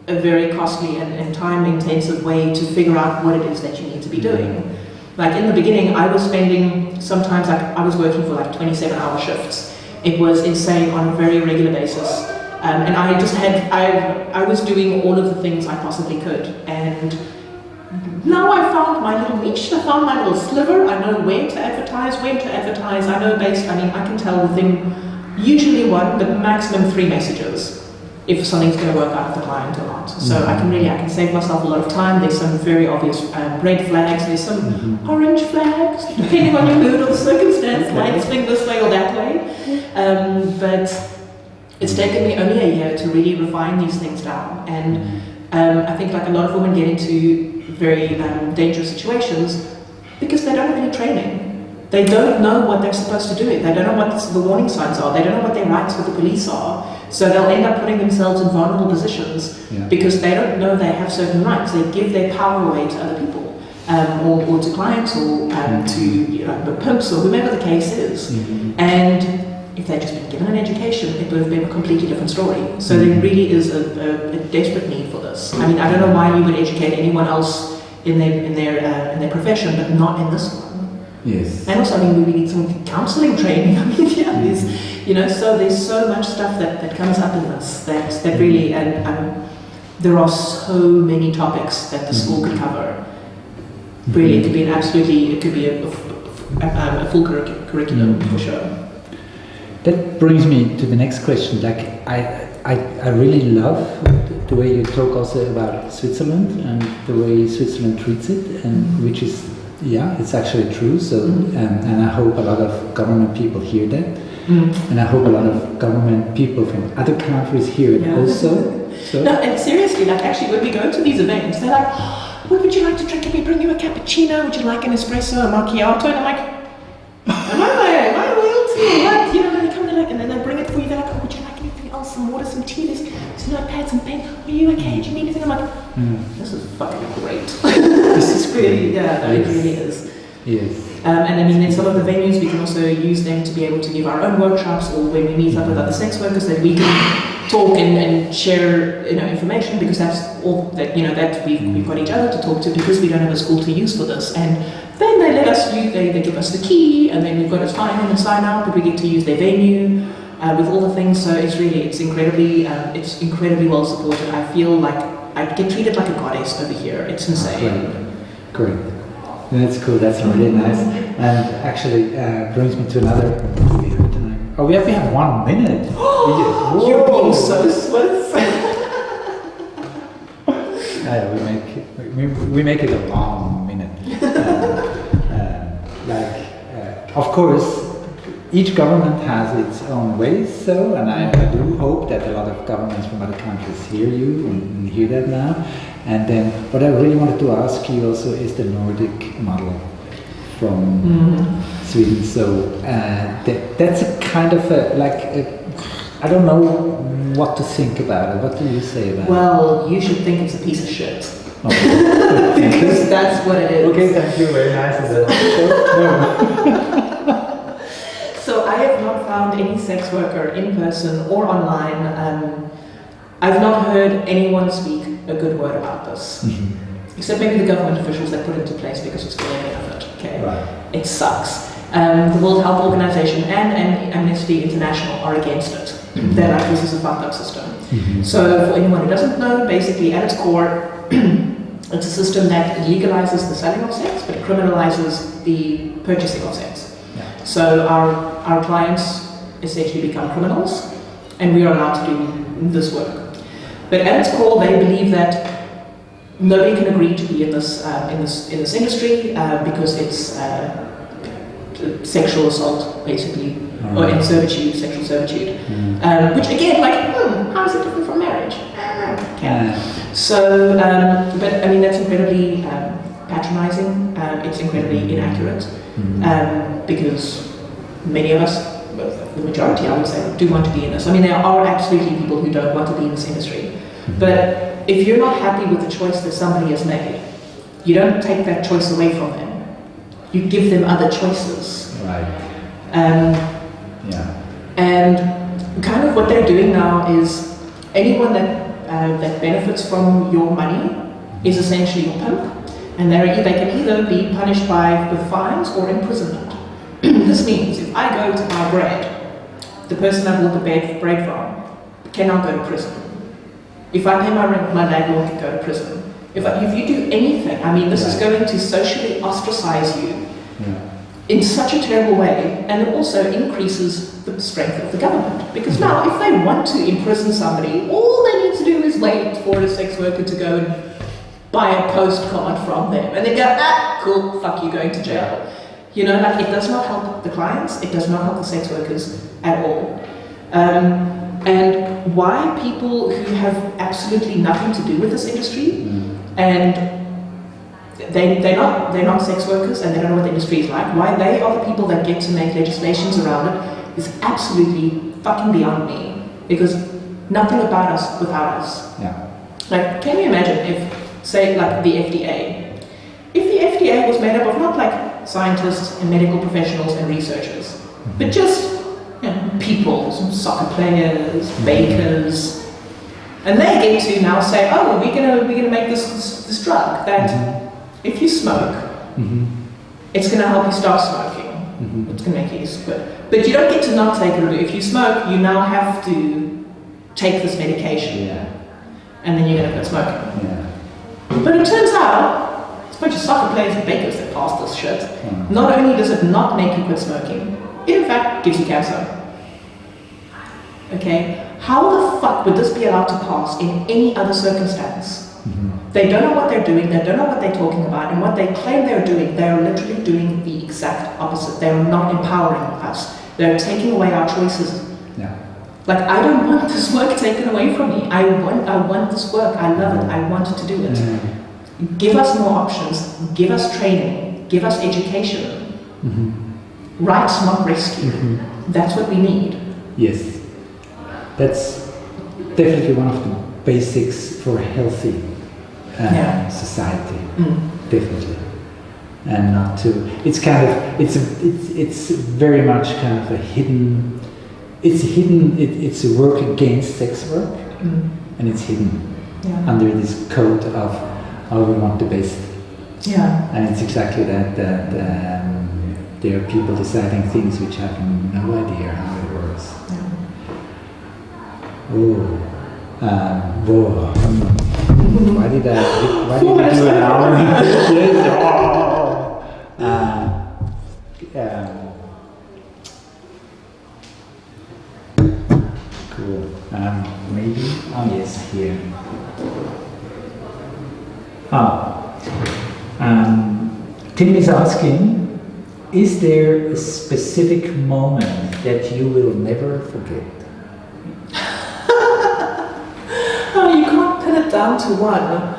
[SPEAKER 2] a very costly and time-intensive way to figure out what it is that you need to be doing. Like, in the beginning, I was spending, sometimes, like, I was working for like 27-hour shifts. It was insane on a very regular basis. And I just had, I was doing all of the things I possibly could. And now I found my little niche, I found my little sliver. I know where to advertise, when to advertise. I know I can tell within usually one, but maximum 3 messages if something's going to work out for the client or not. So I can save myself a lot of time. There's some very obvious red flags. There's some orange flags, depending on your mood or the circumstance. Might swing this way or that way. But it's taken me only a year to really refine these things down. And I think like a lot of women get into very dangerous situations because they don't have any training. They don't know what they're supposed to do. They don't know what the warning signs are. They don't know what their rights with the police are. So they'll end up putting themselves in vulnerable positions because they don't know they have certain rights. They give their power away to other people, or to clients, or to the pimps, or whomever the case is. And if they'd just been given an education, it would have been a completely different story. So there really is a desperate need for this. I mean, I don't know why you would educate anyone else in their profession, but not in this one.
[SPEAKER 1] Yes.
[SPEAKER 2] And also, I mean, we need some counselling training. I mean, so there's so much stuff that comes up in this that really, and there are so many topics that the school could cover. Really, it could be a full curriculum for sure.
[SPEAKER 1] That brings me to the next question. Like, I really love the way you talk also about Switzerland and the way Switzerland treats it, and which is, it's actually true. So, and I hope a lot of government people hear that, and I hope a lot of government people from other countries hear it also. So.
[SPEAKER 2] No, and seriously, like actually, when we go to these events, they're like, "What would you like to drink? Can we bring you a cappuccino? Would you like an espresso, a macchiato?" And I'm like, "Am I royalty? What?" They come, they're like, and then they bring it for you. They're like, "Oh, would you like anything else? Some water, some tea, there's some notepads, some pen. Are you okay? Do you need anything?" I'm like, "This is fucking great." This is really, it really is.
[SPEAKER 1] Yes.
[SPEAKER 2] And I mean, in some of the venues, we can also use them to be able to give our own workshops, or when we meet up with other sex workers, that we can talk and share, information, because that's all that that we've got each other to talk to, because we don't have a school to use for this. And then they let us use, they give us the key, and then we've got to sign in and sign out, but we get to use their venue with all the things. So it's incredibly well supported. I feel like I get treated like a goddess over here. It's insane.
[SPEAKER 1] Great. That's cool. That's really nice. And actually brings me to another. Oh, we have 1 minute.
[SPEAKER 2] You're being so Swiss.
[SPEAKER 1] We make it a long minute. Of course, each government has its own ways. So, and I do hope that a lot of governments from other countries hear you and hear that now. And then, what I really wanted to ask you also is the Nordic model from Sweden. So that's a kind of I don't know what to think about it. What do you say about it?
[SPEAKER 2] Well, you should think it's a piece of shit.
[SPEAKER 1] Okay.
[SPEAKER 2] Because that's what it is.
[SPEAKER 1] Okay, thank you. Very nice.
[SPEAKER 2] So I have not found any sex worker in person or online. I've not heard anyone speak a good word about this. Except maybe the government officials that put it into place because it's for their benefit. Okay,
[SPEAKER 1] right.
[SPEAKER 2] It sucks. The World Health Organization and Amnesty International are against it. They're like, this is a fucked up system. So for anyone who doesn't know, basically at its core, it's a system that legalizes the selling of sex, but criminalizes the purchasing of sex.
[SPEAKER 1] Yeah.
[SPEAKER 2] So our clients essentially become criminals, and we are allowed to do this work. But at its core, they believe that nobody can agree to be in this industry because it's sexual assault, basically, or in servitude, sexual servitude. Which again, how is it different from marriage? Okay. So, but I mean, that's incredibly patronizing. It's incredibly inaccurate because many of us, the majority, I would say, do want to be in this. I mean, there are absolutely people who don't want to be in this industry. But if you're not happy with the choice that somebody has made, you don't take that choice away from them. You give them other choices.
[SPEAKER 1] Right.
[SPEAKER 2] And kind of what they're doing now is anyone that benefits from your money is essentially your pimp, and they can either be punished with fines or imprisonment. This means if I go to buy bread, the person I bought the bread from can now go to prison. If I pay my rent, my landlord can go to prison. If you do anything, I mean, this is going to socially ostracize you in such a terrible way, and it also increases the strength of the government. Because now, if they want to imprison somebody, all they need to do is wait for a sex worker to go and buy a postcard from them, and they go, cool, fuck you, going to jail. You know, like, it does not help the clients, it does not help the sex workers at all. And why people who have absolutely nothing to do with this industry, and they're not sex workers and they don't know what the industry is like, why they are the people that get to make legislations around it is absolutely fucking beyond me. Because nothing about us without us.
[SPEAKER 1] Yeah.
[SPEAKER 2] Like, can you imagine if, say, like the FDA, if the FDA was made up of not like scientists and medical professionals and researchers, but just people, some soccer players, bakers, and they get to now say, oh, we're gonna make this drug that if you smoke, it's gonna help you stop smoking. It's gonna make you quit. But you don't get to not take it. If you smoke, you now have to take this medication, and then you're gonna quit smoking. But it turns out it's a bunch of soccer players and bakers that pass this shit. Not only does it not make you quit smoking, it in fact gives you cancer. Okay, how the fuck would this be allowed to pass in any other circumstance? They don't know what they're doing, they don't know what they're talking about, and what they claim they're doing, they're literally doing the exact opposite. They're not empowering us. They're taking away our choices. Like, I don't want this work taken away from me. I want this work. I love it. I want to do it. Give us more options. Give us training. Give us education. Rights, not rescue. That's what we need.
[SPEAKER 1] Yes. That's definitely one of the basics for a healthy society. Definitely. And not to, it's kind of, it's very much kind of a hidden, it's a work against sex work, and it's hidden under this coat of, oh, we want the best. And it's exactly that there are people deciding things which have no idea how it works. Why did I do an hour? Cool. Maybe. Oh yes, here. Tim is asking, is there a specific moment that you will never forget?
[SPEAKER 2] Oh, you can't pin it down to one.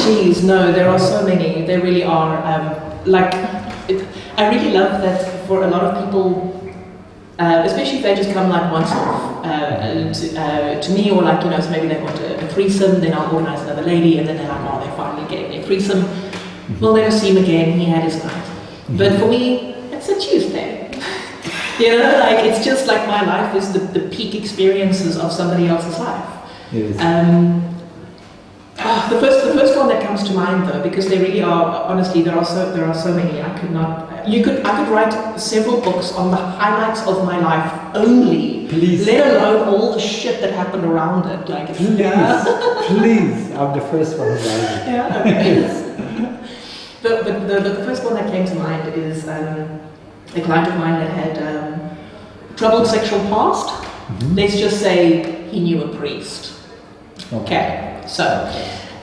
[SPEAKER 2] Jeez, no, there are so many. There really are. I really love that for a lot of people, especially if they just come like once off to me, or like, so maybe they want a threesome, then I'll organize another lady, and then they're like, oh, they finally get their threesome. We'll never see him again, he had his night. But for me, it's a Tuesday. Like, it's just like my life is the peak experiences of somebody else's life. The first one that comes to mind, though, because they really are, honestly, there are so many. I could write several books on the highlights of my life only.
[SPEAKER 1] Please.
[SPEAKER 2] Let alone all the shit that happened around it. Like,
[SPEAKER 1] please, I'm the first one who writes it.
[SPEAKER 2] But the first one that came to mind is a client of mine that had troubled sexual past. Let's just say he knew a priest. Okay, so,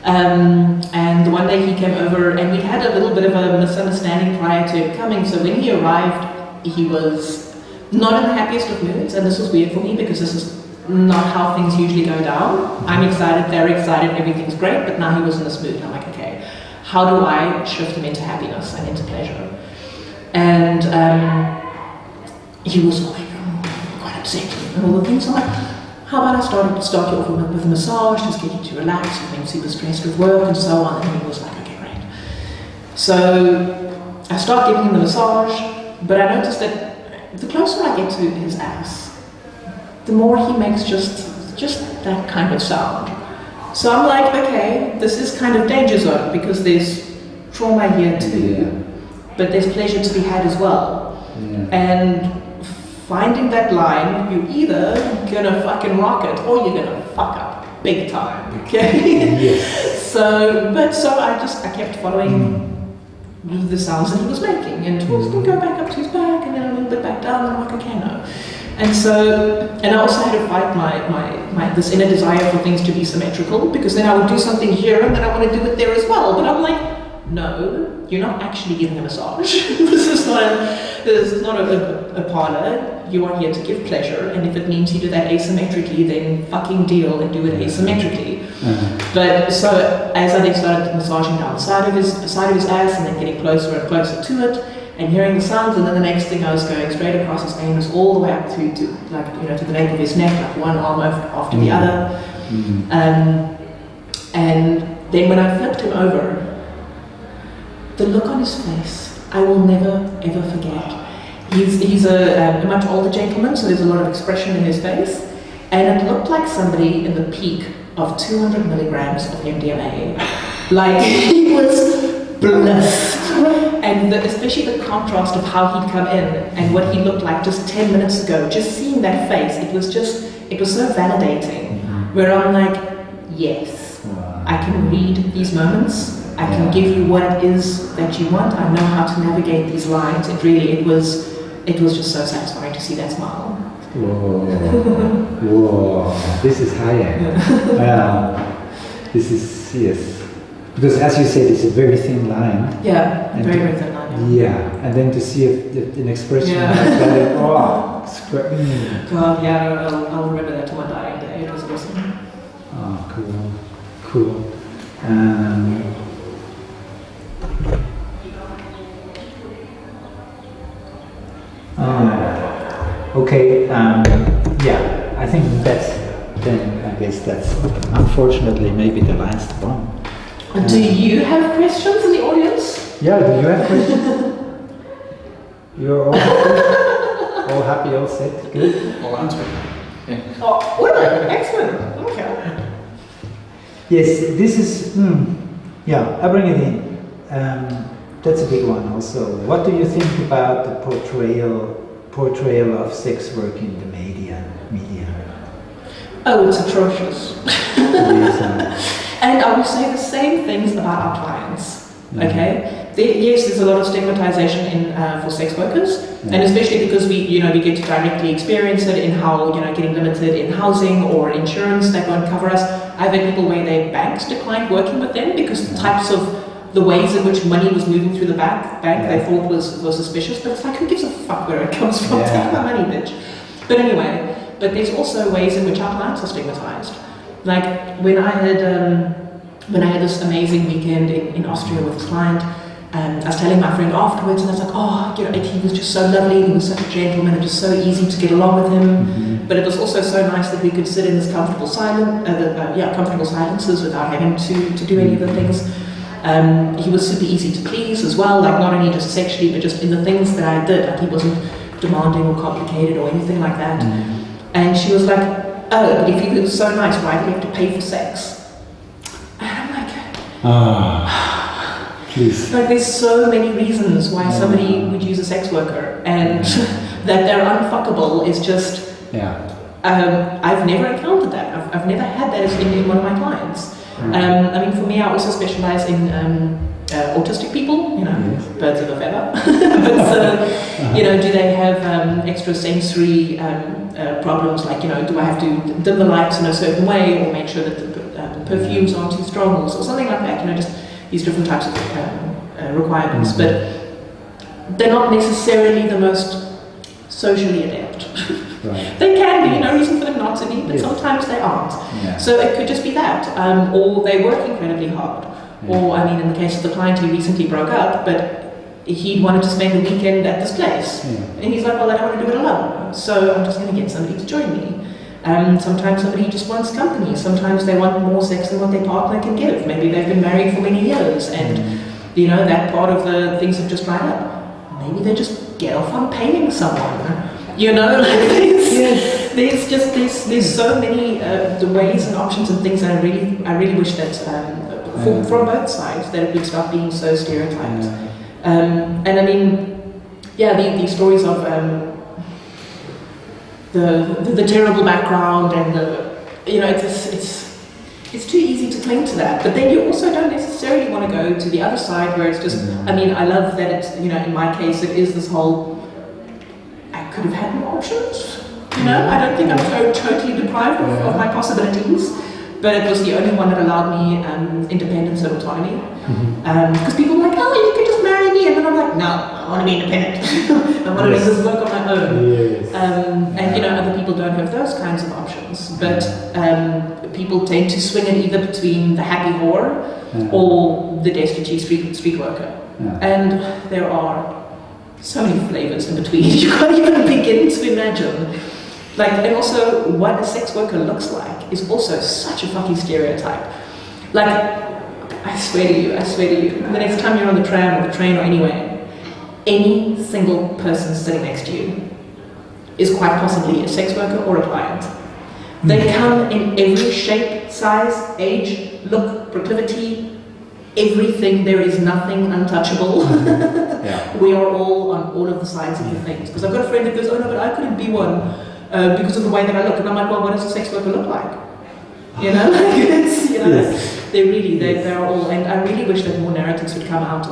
[SPEAKER 2] and one day he came over, and we had a little bit of a misunderstanding prior to him coming. So when he arrived, he was not in the happiest of moods, and this was weird for me because this is not how things usually go down. I'm excited, they're excited, everything's great, but now he was in this mood. I'm like, okay, how do I shift him into happiness and into pleasure? And he was like, quite upset and all the things. I'm like, how about I start you off with a massage, just get you to relax, you've been super stressed with work and so on. And he was like, okay, great. So I start giving him the massage, but I noticed that the closer I get to his ass, the more he makes just that kind of sound. So I'm like, okay, this is kind of danger zone because there's trauma here too, but there's pleasure to be had as well. And finding that line, you're either gonna fucking rock it or you're gonna fuck up big time. Okay.
[SPEAKER 1] Yes.
[SPEAKER 2] So I kept following the sounds that he was making, and towards him go back up to his back, and then a little bit back down, and I'm like, okay, no. And I also had to fight my this inner desire for things to be symmetrical, because then I would do something here and then I want to do it there as well. But I'm like, no, you're not actually giving a massage. This is not a parlor. You are here to give pleasure, and if it means you do that asymmetrically, then fucking deal and do it asymmetrically. But so as I then started massaging down the side of his ass, and then getting closer and closer to it, and hearing the sounds, and then the next thing I was going straight across his anus all the way up to the nape of his neck, like one arm after the other. And then when I flipped him over, the look on his face, I will never ever forget. He's a much older gentleman, so there's a lot of expression in his face, and it looked like somebody in the peak of 200 milligrams of MDMA. Like, he was blessed. And especially the contrast of how he'd come in and what he looked like just 10 minutes ago, just seeing that face, it was so validating. Where I'm like, yes, I can read these moments, I can give you what it is that you want, I know how to navigate these lines. It was just so satisfying to see that smile.
[SPEAKER 1] Whoa, this is high end. This is, yes. Because as you said, it's a very thin line.
[SPEAKER 2] Yeah, very, very thin line.
[SPEAKER 1] Yeah, and then to see an expression like that,
[SPEAKER 2] God, yeah, I'll remember that to my dying day. It was awesome.
[SPEAKER 1] Oh, cool. Okay, yeah, I think I guess that's unfortunately maybe the last one.
[SPEAKER 2] Do you have questions in the audience?
[SPEAKER 1] Yeah, do you have questions? You're all happy? All happy, all set? Good?
[SPEAKER 3] All answered. Yeah.
[SPEAKER 2] Oh, well, excellent. Okay.
[SPEAKER 1] Yes, this is, yeah, I bring it in. That's a big one also. What do you think about the portrayal of sex work in the media?
[SPEAKER 2] Oh, it's atrocious. And I will say the same things about our clients. Okay, yes, there's a lot of stigmatization for sex workers, and especially because we get to directly experience it in how getting limited in housing or insurance that won't cover us. I've had people where their banks declined working with them because the ways in which money was moving through the bank they thought was suspicious. But it's like, who gives a fuck where it comes from? Take my money, bitch. But anyway, there's also ways in which our clients are stigmatized. Like when I had this amazing weekend in Austria with this client, I was telling my friend afterwards, and I was like, he was just so lovely, he was such a gentleman, it was so easy to get along with him, but it was also so nice that we could sit in this comfortable silences without having to do any of the things. He was super easy to please as well, like not only just sexually, but just in the things that I did, like he wasn't demanding or complicated or anything like that. And she was like, oh, but if he was so nice, why do you have to pay for sex? And I'm like,
[SPEAKER 1] please.
[SPEAKER 2] Like there's so many reasons why somebody would use a sex worker, and that they're unfuckable is just, I've never encountered that. I've never had that in one of my clients. I mean, for me, I also specialize in autistic people, birds of a feather. But, do they have extra sensory problems, like, do I have to dim the lights in a certain way, or make sure that the perfumes aren't too strong, or something like that, just these different types of requirements. But they're not necessarily the most socially adept. Right. They can be, no reason for them not to be, but sometimes they aren't. Yeah. So it could just be that, or they work incredibly hard. Or, I mean, in the case of the client, he recently broke up, but he wanted to spend the weekend at this place. And he's like, well, I don't want to do it alone, so I'm just going to get somebody to join me. Sometimes somebody just wants company. Sometimes they want more sex than what their partner can give. Maybe they've been married for many years, and, that part of the things have just dried up. Maybe they just get off on paying someone. There's so many the ways and options and things, and I really wish that from both sides that it would stop being so stereotyped. And I mean, these stories of the terrible background and it's too easy to cling to that. But then you also don't necessarily want to go to the other side where it's just, I mean, I love that it's, in my case, it is this whole, I could have had more options. I don't think I'm so totally deprived of my possibilities, but it was the only one that allowed me independence and autonomy. Because people are like, oh, you can just marry me, and then I'm like, no, I want to be independent. I want to do this work on my own.
[SPEAKER 1] Yes.
[SPEAKER 2] And other people don't have those kinds of options, but people tend to swing it either between the happy whore or the destitute street worker. And there are so many flavors in between. You can't even begin to imagine. And also what a sex worker looks like is also such a fucking stereotype. I swear to you, the next time you're on the tram or the train or anywhere, any single person sitting next to you is quite possibly a sex worker or a client. They come in every shape, size, age, look, proclivity, everything. There is nothing untouchable. We are all on all of the sides of the things. Because I've got a friend that goes, oh no, but I couldn't be one because of the way that I look. And I'm like, well, what does a sex worker look like? They're all, and I really wish that more narratives would come out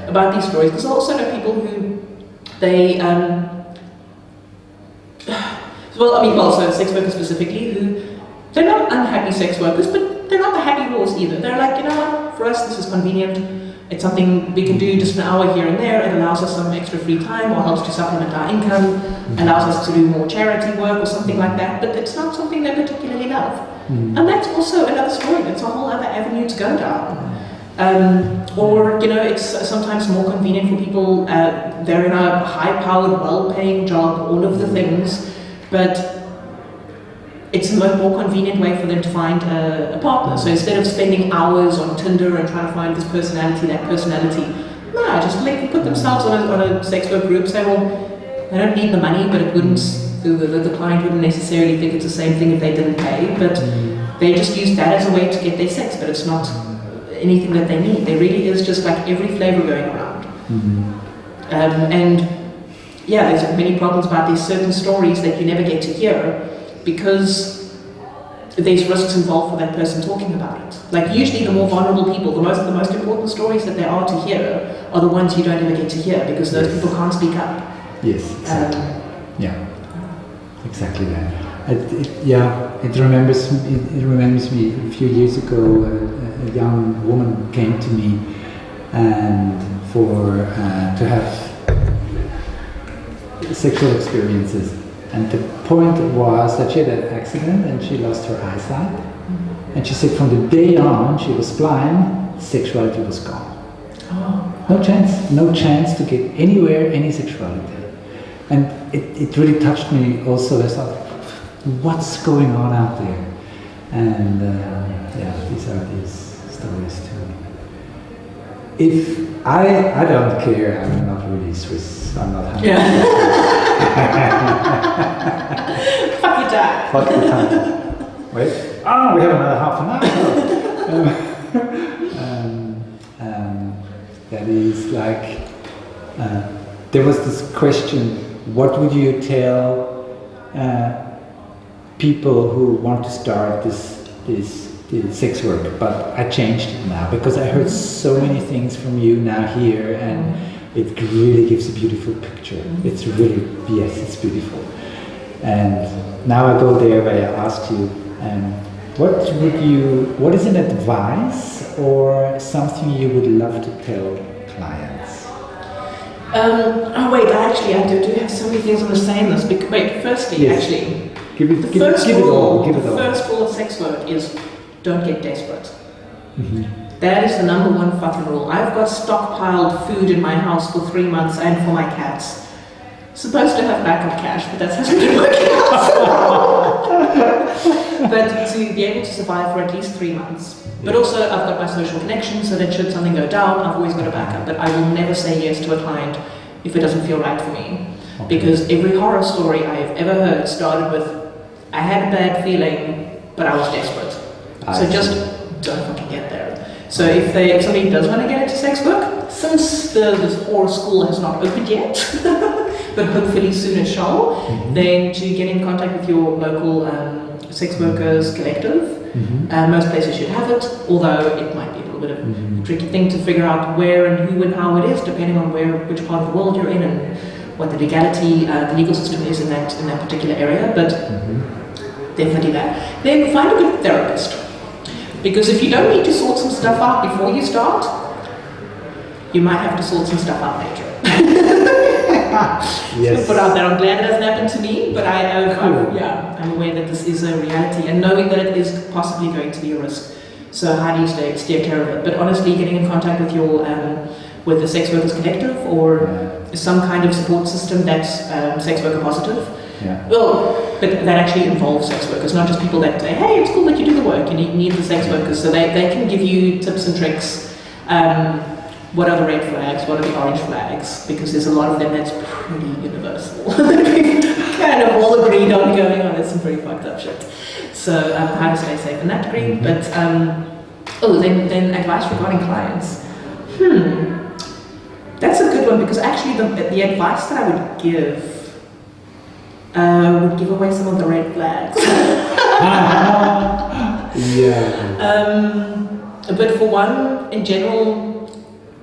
[SPEAKER 2] about these stories. Because I also know people who so sex workers specifically, who they're not unhappy sex workers, but they're not the happy whores either. They're like, what, for us this is convenient. It's something we can do just an hour here and there. It allows us some extra free time or helps to supplement our income, allows us to do more charity work or something like that, but it's not something they particularly love. And that's also another story. That's a whole other avenue to go down. Or it's sometimes more convenient for people. They're in a high-powered, well-paying job, all of the things, but it's a more convenient way for them to find a partner. So instead of spending hours on Tinder and trying to find this personality, that personality, just put themselves on a sex work group, say, well, they don't need the money, but it wouldn't, the client wouldn't necessarily think it's the same thing if they didn't pay, but they just use that as a way to get their sex, but it's not anything that they need. There really is just every flavor going around. There's many problems about these certain stories that you never get to hear, because there's risks involved for that person talking about it. Usually the more vulnerable people, the most important stories that there are to hear are the ones you don't ever get to hear, because those people can't speak up.
[SPEAKER 1] Yes, exactly. Exactly that. It remembers me a few years ago, a young woman came to me and to have sexual experiences. And the point was that she had an accident and she lost her eyesight. And she said from the day on she was blind, sexuality was gone. No chance to get anywhere, any sexuality. And it really touched me also. I thought, what's going on out there? And these are these stories too. If I don't care, I'm not really Swiss, I'm not happy.
[SPEAKER 2] Fuck your time.
[SPEAKER 1] Fuck your time. Wait. We have another half an hour. That is there was this question, what would you tell people who want to start this sex work? But I changed it now, because I heard so many things from you now here, and it really gives a beautiful picture. It's really, it's beautiful. And now I go there where I ask you, what is an advice or something you would love to tell clients?
[SPEAKER 2] I do have so many things I want to say in this. Firstly,
[SPEAKER 1] give it all.
[SPEAKER 2] The first rule of sex work is don't get desperate. That is the number one fucking rule. I've got stockpiled food in my house for 3 months and for my cats. Supposed to have backup cash, but that hasn't been working out. But to be able to survive for at least 3 months. But also I've got my social connections, so that should something go down, I've always got a backup. But I will never say yes to a client if it doesn't feel right for me. Because every horror story I have ever heard started with, I had a bad feeling, but I was desperate. So just don't fucking get there. So if somebody does want to get into sex work, since this horror school has not opened yet, but hopefully soon it shall, then to get in contact with your local sex workers collective. Most places should have it, although it might be a little bit of a tricky thing to figure out where and who and how it is, depending on which part of the world you're in and what the legal system is in that particular area. But definitely that. Then find a good therapist, because if you don't need to sort some stuff out before you start, you might have to sort some stuff out later.
[SPEAKER 1] Yes.
[SPEAKER 2] Put out there. I'm glad it hasn't happened to me, but I'm aware that this is a reality, and knowing that it is possibly going to be a risk. So how do you steer clear of it? But honestly, getting in contact with your with the sex workers collective or some kind of support system that's sex worker positive.
[SPEAKER 1] Yeah.
[SPEAKER 2] Well, but that actually involves sex workers, not just people that say, hey, it's cool that you do the work. You need the sex workers, so they can give you tips and tricks. What are the red flags? What are the orange flags? Because there's a lot of them that's pretty universal. We've kind of all agreed on going, oh, that's some pretty fucked up shit. So how to stay safe in that degree. But then advice regarding clients. That's a good one, because actually the advice that I would give away some of the red flags. But for one, in general,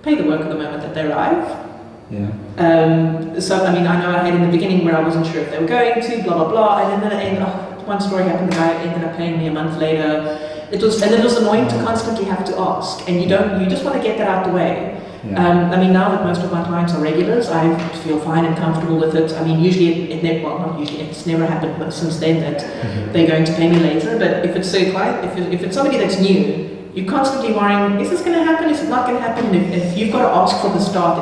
[SPEAKER 2] pay the worker the moment that they arrive. So, I mean, I know I had in the beginning where I wasn't sure if they were going to, blah, blah, blah, and then one story happened, the guy ended up paying me a month later. It was annoying to constantly have to ask, and you just want to get that out the way. I mean, now that most of my clients are regulars, I feel fine and comfortable with it. I mean, usually it's never happened since then that they're going to pay me later, but if it's if it's somebody that's new, you're constantly worrying, is this going to happen, is it not going to happen? And if you've got to ask from the start,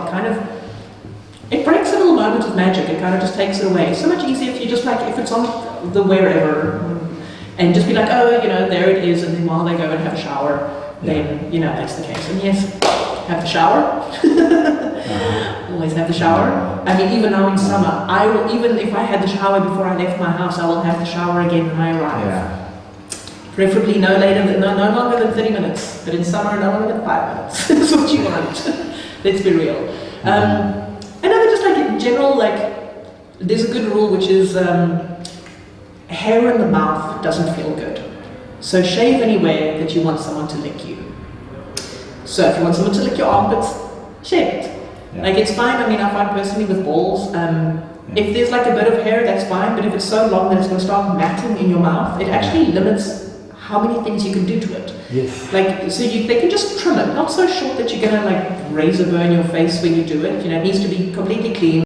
[SPEAKER 2] it breaks a little moment of magic. It kind of just takes it away. It's so much easier if you just if it's on the wherever, and just be like, oh, there it is, and then while they go and have a shower, then, that's the case. And yes, have the shower. Always have the shower. I mean, even now in summer, even if I had the shower before I left my house, I will have the shower again when I arrive. Preferably no longer than 30 minutes, but in summer, no longer than 5 minutes. That's what you want. Let's be real. Another, just in general, there's a good rule, which is hair in the mouth doesn't feel good. So shave anywhere that you want someone to lick you. So if you want someone to lick your armpits, shave it. It's fine. I mean, I find personally with balls, if there's a bit of hair, that's fine, but if it's so long that it's going to start matting in your mouth, it actually limits how many things you can do to it.
[SPEAKER 1] Yes.
[SPEAKER 2] They can just trim it, not so short that you're going to razor burn your face when you do it. It needs to be completely clean.